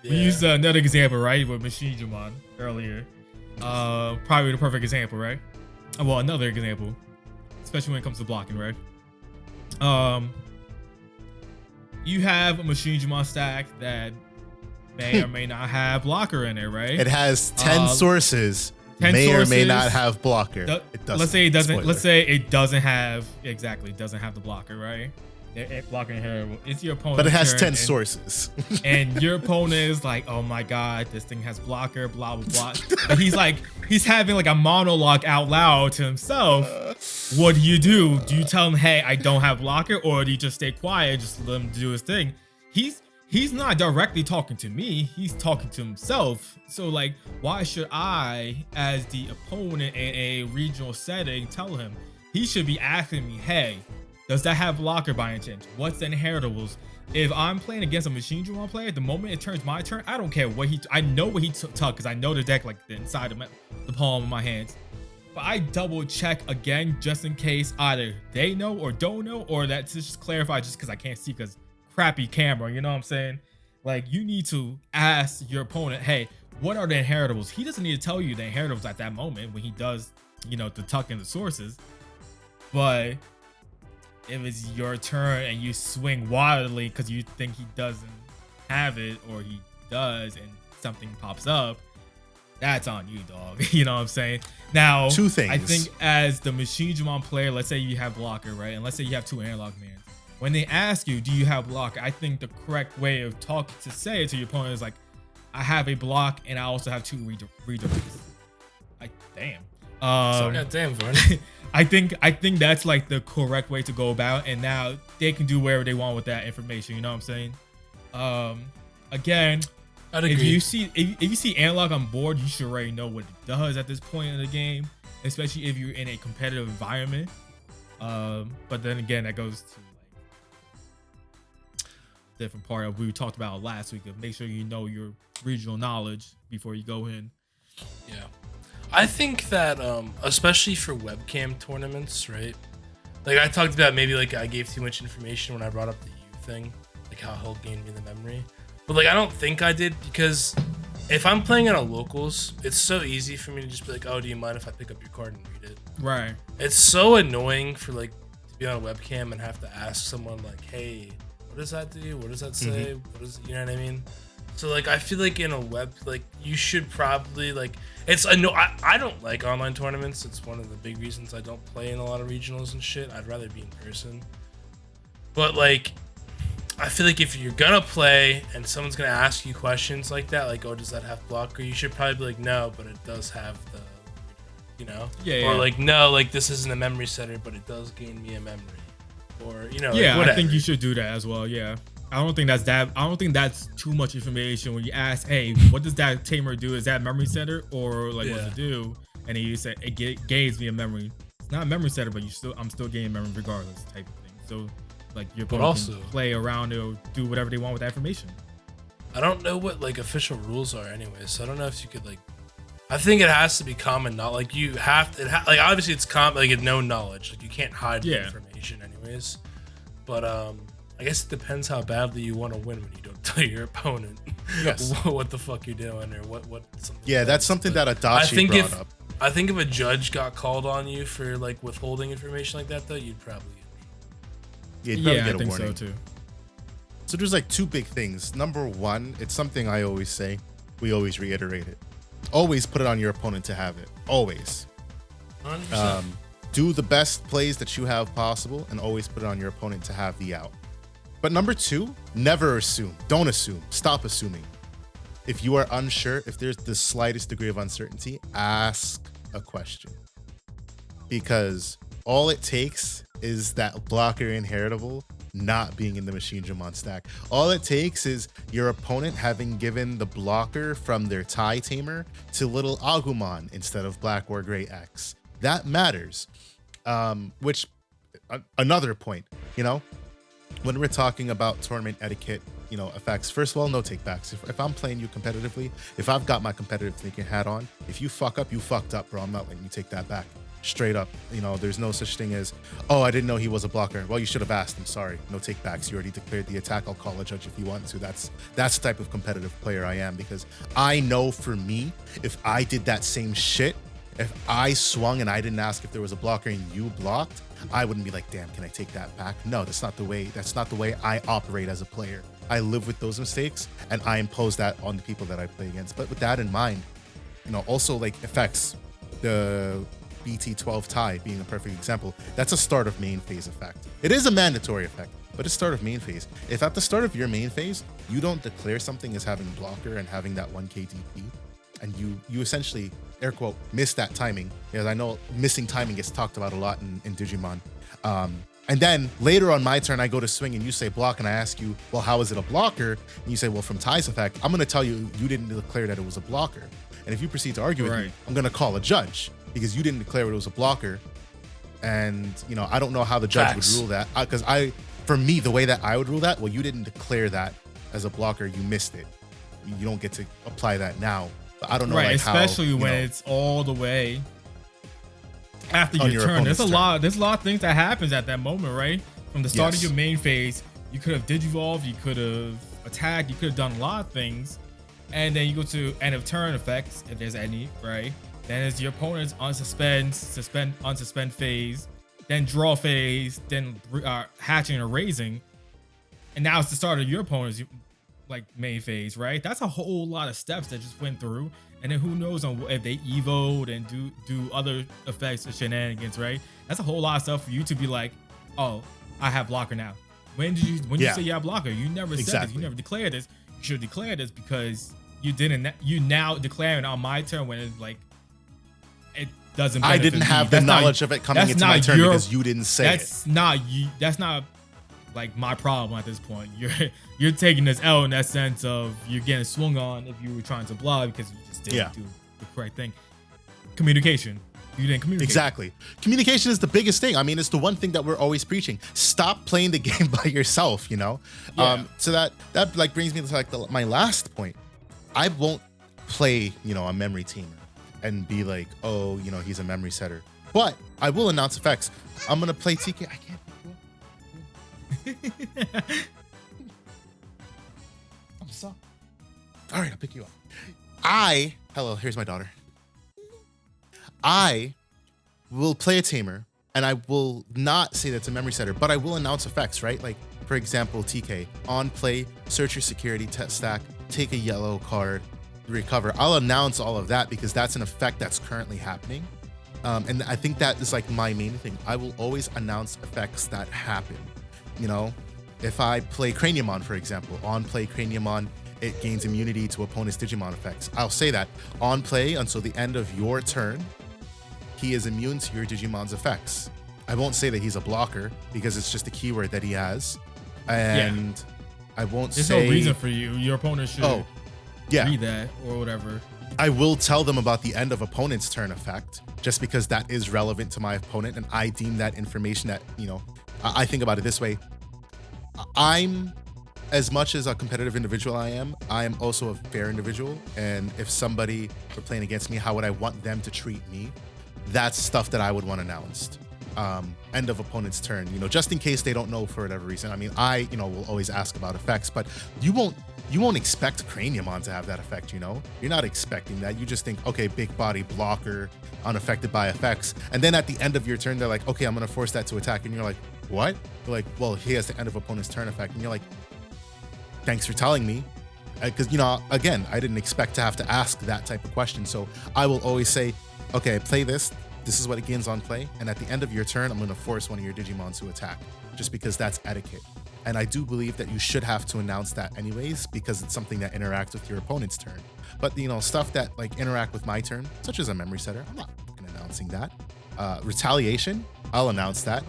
Yeah. We used another example, right, with Machinejimon earlier. Probably the perfect example, right? Well, another example, especially when it comes to blocking, right? You have a Machinejimon stack that may or may not have blocker in it, right? It has 10 sources. 10 may sources, or may not have blocker. It doesn't. Let's say it doesn't. Spoiler. Let's say it doesn't have doesn't have the blocker, right? Blocking here. It's your opponent. But it has 10 sources. And your opponent is like, oh my god, this thing has blocker, blah blah blah. And he's having like a monologue out loud to himself. What do? Do you tell him, hey, I don't have blocker, or do you just stay quiet, just let him do his thing? He's not directly talking to me, he's talking to himself. So like, why should I, as the opponent in a regional setting, tell him? He should be asking me, hey, Does that have blocker by any chance? What's the inheritables? If I'm playing against a machine Digimon player, the moment it turns my turn, I don't care what I know what he took because I know the deck like the inside of the palm of my hands. But I double check again just in case either they know or don't know, or that's just clarify just because I can't see because crappy camera, you know what I'm saying? Like, you need to ask your opponent, hey, what are the inheritables? He doesn't need to tell you the inheritables at that moment when he does, you know, to tuck in the sources. But if it's your turn and you swing wildly because you think he doesn't have it, or he does and something pops up, that's on you, dog. You know what I'm saying? Now, two things. I think as the machine Digimon player, let's say you have blocker, right? And let's say you have 2 analog mans. When they ask you, do you have blocker? I think the correct way of talking to say it to your opponent is like, I have a block and I also have 2 redirects. Like, damn. Yeah, damn, Vern. I think that's like the correct way to go about, and now they can do whatever they want with that information. You know what I'm saying? Again, if you see analog on board, you should already know what it does at this point in the game, especially if you're in a competitive environment. But then again, that goes to like different part of we talked about last week of make sure you know your regional knowledge before you go in. Yeah. I think that, especially for webcam tournaments, right? Like I talked about, maybe like I gave too much information when I brought up the U thing, like how he'll gain me the memory. But like I don't think I did, because if I'm playing at a locals, it's so easy for me to just be like, oh, do you mind if I pick up your card and read it? Right. It's so annoying for like to be on a webcam and have to ask someone like, hey, what does that do? What does that say? What is, you know what I mean? So like I feel like in a web, like you should probably like, it's I know I don't like online tournaments. It's one of the big reasons I don't play in a lot of regionals and shit. I'd rather be in person. But like I feel like if you're gonna play and someone's gonna ask you questions like that, like, oh, does that have blocker? You should probably be like, no, but it does have the, you know? Yeah. Or like, no, like this isn't a memory setter, but it does gain me a memory. Or, you know, yeah, like, I think you should do that as well. Yeah. I don't think that's too much information when you ask, hey, what does that tamer do? Is that memory setter, or like what does it do? And then you say it gains me a memory. It's not a memory setter, but I'm still gaining memory regardless, type of thing. So like your opponent can play around or do whatever they want with that information. I don't know what like official rules are anyway, so I don't know if you could like. I think it has to be common, not like you have to. Like obviously it's common, like it's known knowledge. Like you can't hide the information anyways. But I guess it depends how badly you want to win when you don't tell your opponent what the fuck you're doing or what something. Yeah, that's something that Adachi brought up. I think if a judge got called on you for like withholding information like that, though, you'd probably get a warning. I think so too. So there's like 2 big things. Number 1, it's something I always say. We always reiterate it. Always put it on your opponent to have it. Always. 100%. Do the best plays that you have possible, and always put it on your opponent to have the out. But number 2, never assume. Don't assume. Stop assuming. If you are unsure, if there's the slightest degree of uncertainty, ask a question. Because all it takes is that blocker inheritable not being in the machine Digimon stack. All it takes is your opponent having given the blocker from their Tai Tamer to little Agumon instead of Black or Gray X. That matters. Which, another point, you know, when we're talking about tournament etiquette, you know, effects, first of all, no takebacks. If I'm playing you competitively, if I've got my competitive thinking hat on, if you fuck up, you fucked up, bro. I'm not letting you take that back. Straight up. You know, there's no such thing as, oh, I didn't know he was a blocker. Well, you should have asked. I'm sorry. No takebacks. You already declared the attack. I'll call a judge if you want to. That's the type of competitive player I am, because I know for me, if I did that same shit, if I swung and I didn't ask if there was a blocker and you blocked, I wouldn't be like, damn, can I take that back? No, that's not the way I operate as a player. I live with those mistakes and I impose that on the people that I play against. But with that in mind, you know, also like effects, the BT12 tie being a perfect example, that's a start of main phase effect. It is a mandatory effect, but it's start of main phase. If at the start of your main phase, you don't declare something as having blocker and having that 1k DP, and you essentially, air quote, miss that timing, because I know missing timing gets talked about a lot in Digimon. And then later on my turn, I go to swing and you say block, and I ask you, well, how is it a blocker? And you say, well, from Tai's effect, I'm going to tell you, you didn't declare that it was a blocker. And if you proceed to argue with me, I'm going to call a judge because you didn't declare it was a blocker. And, you know, I don't know how the judge would rule that. Because for me, the way that I would rule that, well, you didn't declare that as a blocker. You missed it. You don't get to apply that now. But I don't know, like, especially how, when it's all the way after your turn. There's a lot of things that happens at that moment, right? From the start of your main phase, you could have digivolved, you could have attacked, you could have done a lot of things. And then you go to end of turn effects, if there's any, right? Then it's your opponent's unsuspend phase, then draw phase, then hatching or raising. And now it's the start of your opponent's like main phase, right? That's a whole lot of steps that just went through. And then who knows on if they evoed and do other effects or shenanigans, right? That's a whole lot of stuff for you to be like, oh, I have blocker now. When you say you have blocker? You never said this. You never declared this. You should declare this because you didn't. You now declare it on my turn when it's like it doesn't. I didn't have the knowledge of it coming into my turn because you didn't say it. That's not you. That's not like my problem at this point. You're taking this L in that sense of you're getting swung on if you were trying to block because you just didn't do the correct thing. Communication. You didn't communicate. Exactly. Communication is the biggest thing. I mean, it's the one thing that we're always preaching. Stop playing the game by yourself, you know? Yeah. So that like brings me to like my last point. I won't play, you know, a memory teamer and be like, oh, you know, he's a memory setter. But I will announce effects. I'm going to play TK. I can't. I'm sorry. All right, I'll pick you up. Hello, here's my daughter. I will play a tamer, and I will not say that's a memory setter, but I will announce effects, right? Like, for example, TK, on play, search your security stack, take a yellow card, recover. I'll announce all of that because that's an effect that's currently happening. And I think that is like my main thing. I will always announce effects that happen. You know, if I play Craniumon, for example, on play Craniumon, it gains immunity to opponent's Digimon effects. I'll say that on play until the end of your turn, he is immune to your Digimon's effects. I won't say that he's a blocker because it's just a keyword that he has. And I won't There's say... no reason for you. Your opponent should read that or whatever. I will tell them about the end of opponent's turn effect just because that is relevant to my opponent. And I deem that information that, you know, I think about it this way. I'm, as much as a competitive individual I am also a fair individual. And if somebody were playing against me, how would I want them to treat me? That's stuff that I would want announced. End of opponent's turn, you know, just in case they don't know for whatever reason. I mean, I, you know, will always ask about effects, but you won't expect Craniumon to have that effect, you know? You're not expecting that. You just think, okay, big body blocker, unaffected by effects. And then at the end of your turn, they're like, okay, I'm going to force that to attack. And you're like, what? They're like, well, he has the end of opponent's turn effect. And you're like, thanks for telling me. Because, you know, again, I didn't expect to have to ask that type of question. So I will always say, okay, play this. This is what it gains on play. And at the end of your turn, I'm going to force one of your Digimon to attack just because that's etiquette. And I do believe that you should have to announce that anyways, because it's something that interacts with your opponent's turn. But, you know, stuff that like interact with my turn, such as a memory setter, I'm not fucking announcing that. Retaliation, I'll announce that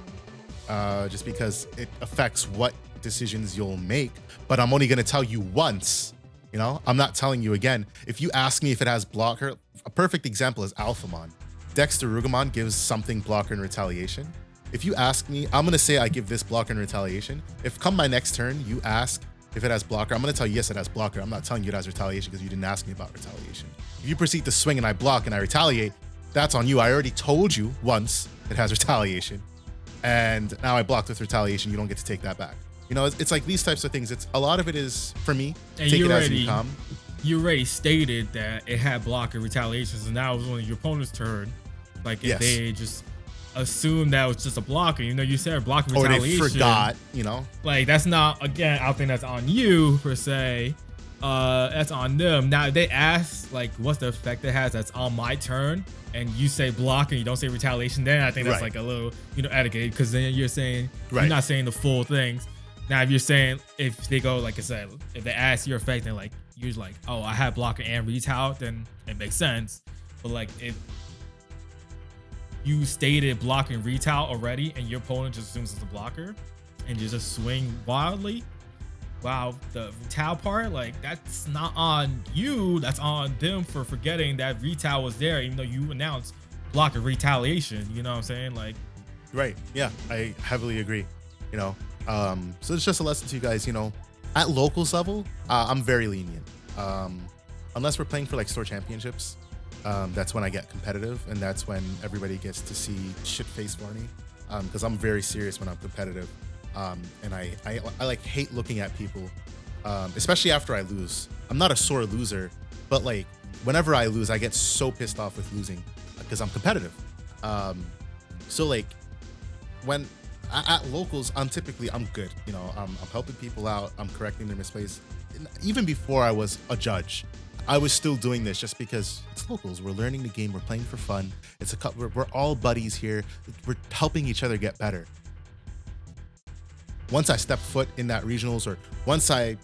just because it affects what decisions you'll make. But I'm only going to tell you once, you know, I'm not telling you again. If you ask me if it has blocker, a perfect example is Alphamon. Dexter Rugamon gives something blocker and retaliation. If you ask me, I'm going to say I give this blocker and retaliation. If come my next turn, you ask if it has blocker, I'm going to tell you, yes, it has blocker. I'm not telling you it has retaliation because you didn't ask me about retaliation. If you proceed to swing and I block and I retaliate, that's on you. I already told you once it has retaliation. And now I blocked with retaliation. You don't get to take that back. You know, it's like these types of things. It's a lot of it is, for me, and take it as you come. You already stated that it had blocker retaliations, and now it was on your opponent's turn. Like if they just assume that was just a blocker, you know, you said blocker retaliation. Or they forgot, you know. Like that's not, again, I don't think that's on you per se. That's on them. Now if they ask like what's the effect it has that's on my turn, and you say block and you don't say retaliation, then I think that's like a little, you know, etiquette, because then you're saying you're not saying the full things. Now if you're saying, if they go, like I said, if they ask your effect and like you're like, oh, I have blocker and retal, then it makes sense. But like if you stated block and retal already and your opponent just assumes it's a blocker and you just swing wildly, wow, the retal part, like that's not on you, that's on them for forgetting that retal was there, even though you announced block and retaliation. You know what I'm saying? Like Right. Yeah, I heavily agree. You know, so it's just a lesson to you guys. You know, at locals level, I'm very lenient. Unless we're playing for like store championships, that's when I get competitive, and that's when everybody gets to see shit-faced Barney. Because I'm very serious when I'm competitive, and I like hate looking at people, especially after I lose. I'm not a sore loser, but like whenever I lose, I get so pissed off with losing because I'm competitive. So like when at locals, I'm good. You know, I'm helping people out. I'm correcting their misplays. Even before I was a judge, I was still doing this just because it's locals. We're learning the game. We're playing for fun. We're all buddies here. We're helping each other get better. Once I step foot in that regionals, or once I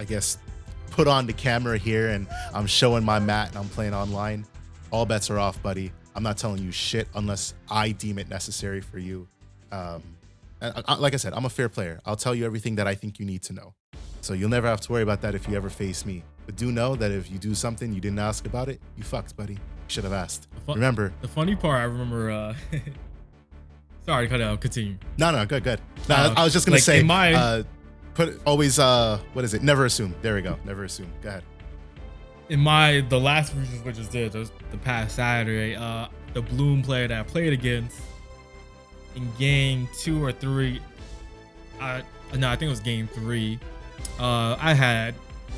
guess, put on the camera here and I'm showing my mat and I'm playing online, all bets are off, buddy. I'm not telling you shit unless I deem it necessary for you. Like I said, I'm a fair player. I'll tell you everything that I think you need to know. So you'll never have to worry about that if you ever face me. But do know that if you do something you didn't ask about it, you fucked, buddy. You should have asked. Remember. The funny part, I remember, sorry to cut out, continue. No, good. No, I was just going to say, never assume. There we go. Never assume. Go ahead. In the last regions we just did, the past Saturday, the Bloom player that I played against in game 2 or 3, I think it was game 3.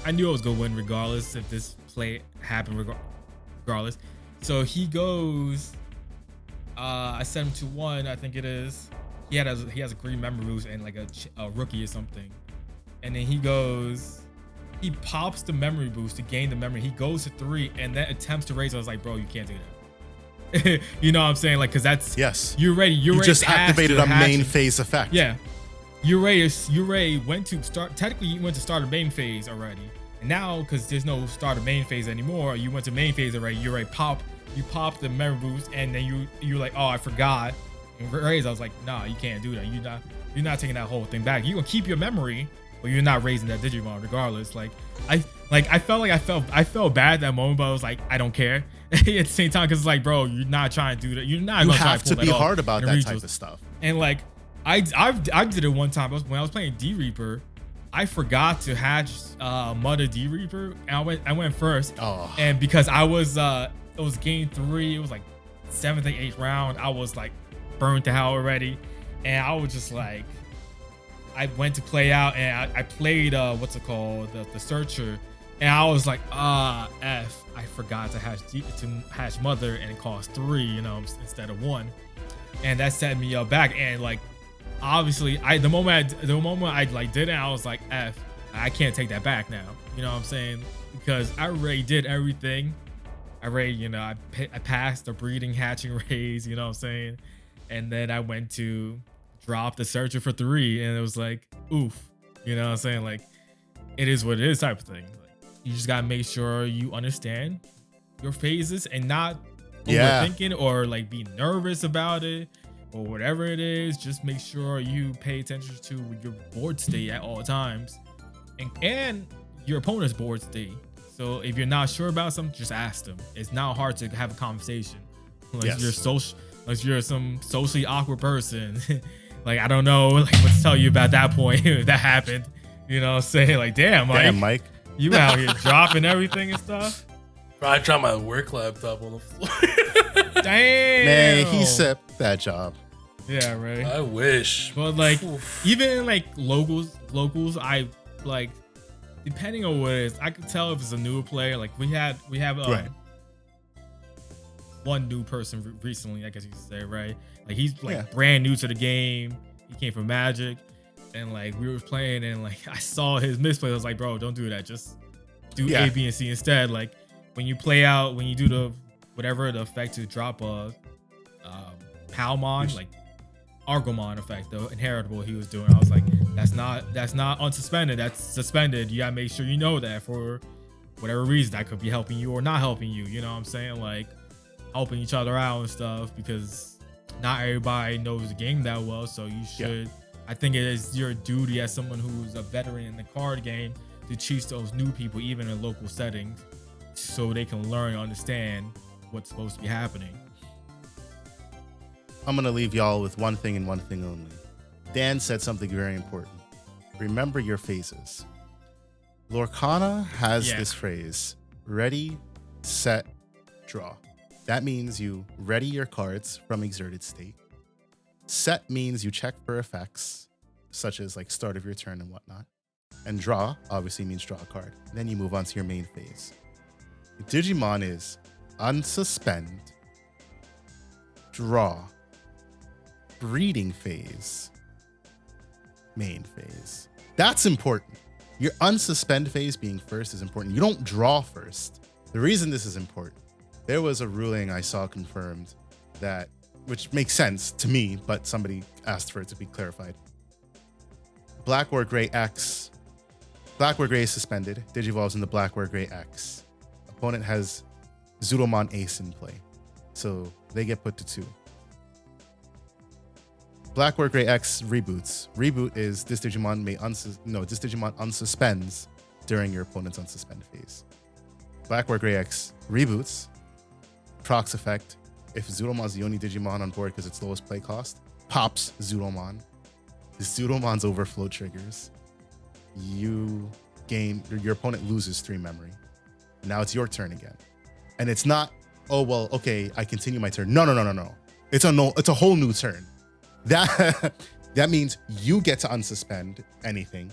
I knew I was gonna win regardless if this play happened regardless. So he goes, I sent him to 1, I think it is. He has a green memory boost and like a rookie or something. And then he pops the memory boost to gain the memory. He goes to 3 and then attempts to raise. I was like, bro, you can't do that. You know what I'm saying? Like, cause that's, yes, you're ready. You just activated a main phase effect. Yeah. You went to start. Technically, you went to start a main phase already, and now because there's no start a main phase anymore, you went to main phase already. You already pop the memory boost, and then you're like, oh, I forgot. And raise. I was like, nah, you can't do that. You're not taking that whole thing back. You gonna keep your memory, but you're not raising that Digimon regardless. I felt bad at that moment, but I was like, I don't care. At the same time, because it's like, bro, you're not trying to do that. You're not. You have to be hard about that type of stuff. And like, I did it one time when I was playing D Reaper. I forgot to hatch Mother D Reaper, and I went first. Oh. And because I was it was game 3, it was like 7th and 8th round. I was like burnt to hell already, and I was just like, I went to play out, and I played what's it called, the Searcher, and I was like, F, I forgot to hatch Mother, and it cost 3, you know, instead of 1, and that set me up back. And like, obviously, the moment I like did it, I was like, F, I can't take that back now. You know what I'm saying? Because I already did everything. I passed the breeding, hatching raise. You know what I'm saying? And then I went to drop the Searcher for 3, and it was like, oof. You know what I'm saying? Like, it is what it is type of thing. Like, you just gotta make sure you understand your phases and not overthinking or like be nervous about it or whatever it is. Just make sure you pay attention to your board state at all times, and your opponent's board state. So if you're not sure about something, just ask them. It's not hard to have a conversation unless you're some socially awkward person. Like, I don't know like what to tell you about that point if that happened. You know, say like, damn, Mike, you out here dropping everything and stuff. Bro, I dropped my work laptop on the floor. Damn, man, he set that job. Yeah, right. I wish. But like, even like locals, I like, depending on what it is, I could tell if it's a newer player. Like we have right. One new person recently, I guess you could say, right? Like he's like brand new to the game. He came from Magic, and like we were playing, and like I saw his misplay. I was like, bro, don't do that. Just do A, B, and C instead. Like when you do the whatever the effect to drop a Palmon, like Argomon effect, the inheritable he was doing. I was like, that's not unsuspended. That's suspended. You gotta make sure you know that for whatever reason that could be helping you or not helping you. You know what I'm saying? Like helping each other out and stuff, because not everybody knows the game that well. So you should. I think it is your duty as someone who's a veteran in the card game to teach those new people, even in local settings, so they can learn and understand what's supposed to be happening. I'm going to leave y'all with one thing and one thing only. Dan said something very important. Remember your phases. Lorcana has this phrase, ready, set, draw. That means you ready your cards from exerted state. Set means you check for effects, such as like start of your turn and whatnot. And draw obviously means draw a card. Then you move on to your main phase. Digimon is unsuspend, draw, breeding phase, main phase. That's important. Your unsuspend phase being first is important. You don't draw first. The reason this is important, there was a ruling I saw confirmed that, which makes sense to me, but somebody asked for it to be clarified. Black or Gray X. Black or Gray is suspended. Digivolves into Black or Gray X. Opponent has Zudomon Ace in play, so they get put to 2. Black or Gray X reboots. Reboot is this Digimon this Digimon unsuspends during your opponent's unsuspend phase. Black or Gray X reboots. Procs effect. If Zudomon's the only Digimon on board because it's lowest play cost, pops Zudomon. The Zudomon's overflow triggers. Your opponent loses 3 memory. Now it's your turn again. And it's not, oh well, okay, I continue my turn. No. It's a whole new turn. That means you get to unsuspend anything.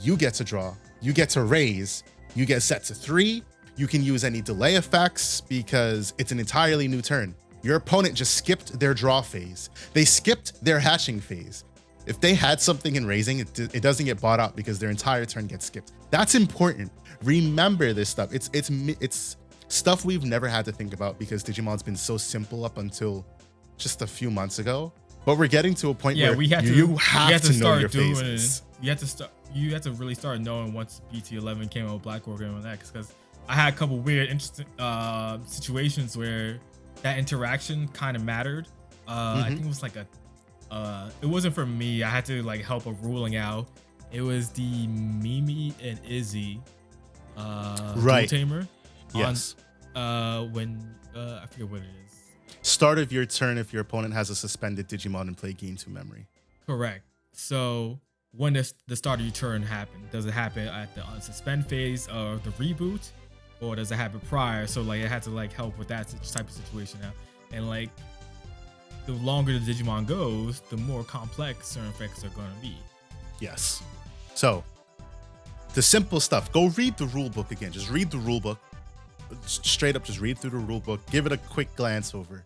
You get to draw. You get to raise. You get set to 3. You can use any delay effects because it's an entirely new turn. Your opponent just skipped their draw phase. They skipped their hatching phase. If they had something in raising, it doesn't get bought out because their entire turn gets skipped. That's important. Remember this stuff. It's stuff we've never had to think about because Digimon's been so simple up until just a few months ago. But we're getting to a point where you have to know your phases. You have to really start knowing once BT11 came out with Black Organ on X, because I had a couple weird, interesting situations where that interaction kind of mattered. I think it was like it wasn't for me. I had to like help a ruling out. It was the Mimi and Izzy dual tamer. Yes. When I forget what it is. Start of your turn if your opponent has a suspended Digimon and play gain 2 memory. Correct. So when the start of your turn happen, does it happen at the unsuspend phase of the reboot, or does it happen prior? So like it had to like help with that type of situation now. And like the longer the Digimon goes, the more complex certain effects are going to be. Yes. So the simple stuff. Go read the rule book again. Just read the rule book. Straight up, just read through the rule book. Give it a quick glance over.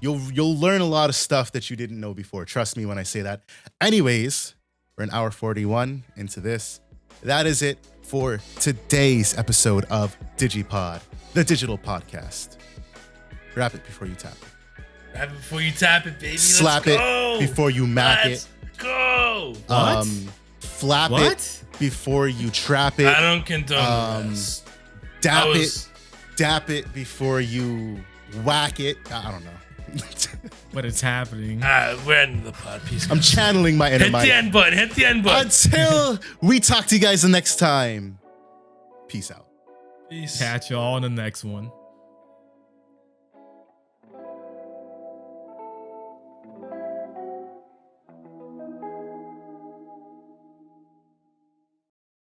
You'll learn a lot of stuff that you didn't know before. Trust me when I say that. Anyways, we're an hour 41 into this. That is it for today's episode of DigiPod, the digital podcast. Wrap it before you tap it. Wrap it before you tap it, baby. Slap Let's go. it before you mac Let's go. What? Flap What? it before you trap it. I don't condone this. Dap it before you whack it. I don't know. But it's happening. We're ending the pod. Peace. I'm channeling my inner Hit the end button. Hit the end button. Until we talk to you guys the next time. Peace out. Peace. Catch y'all on the next one.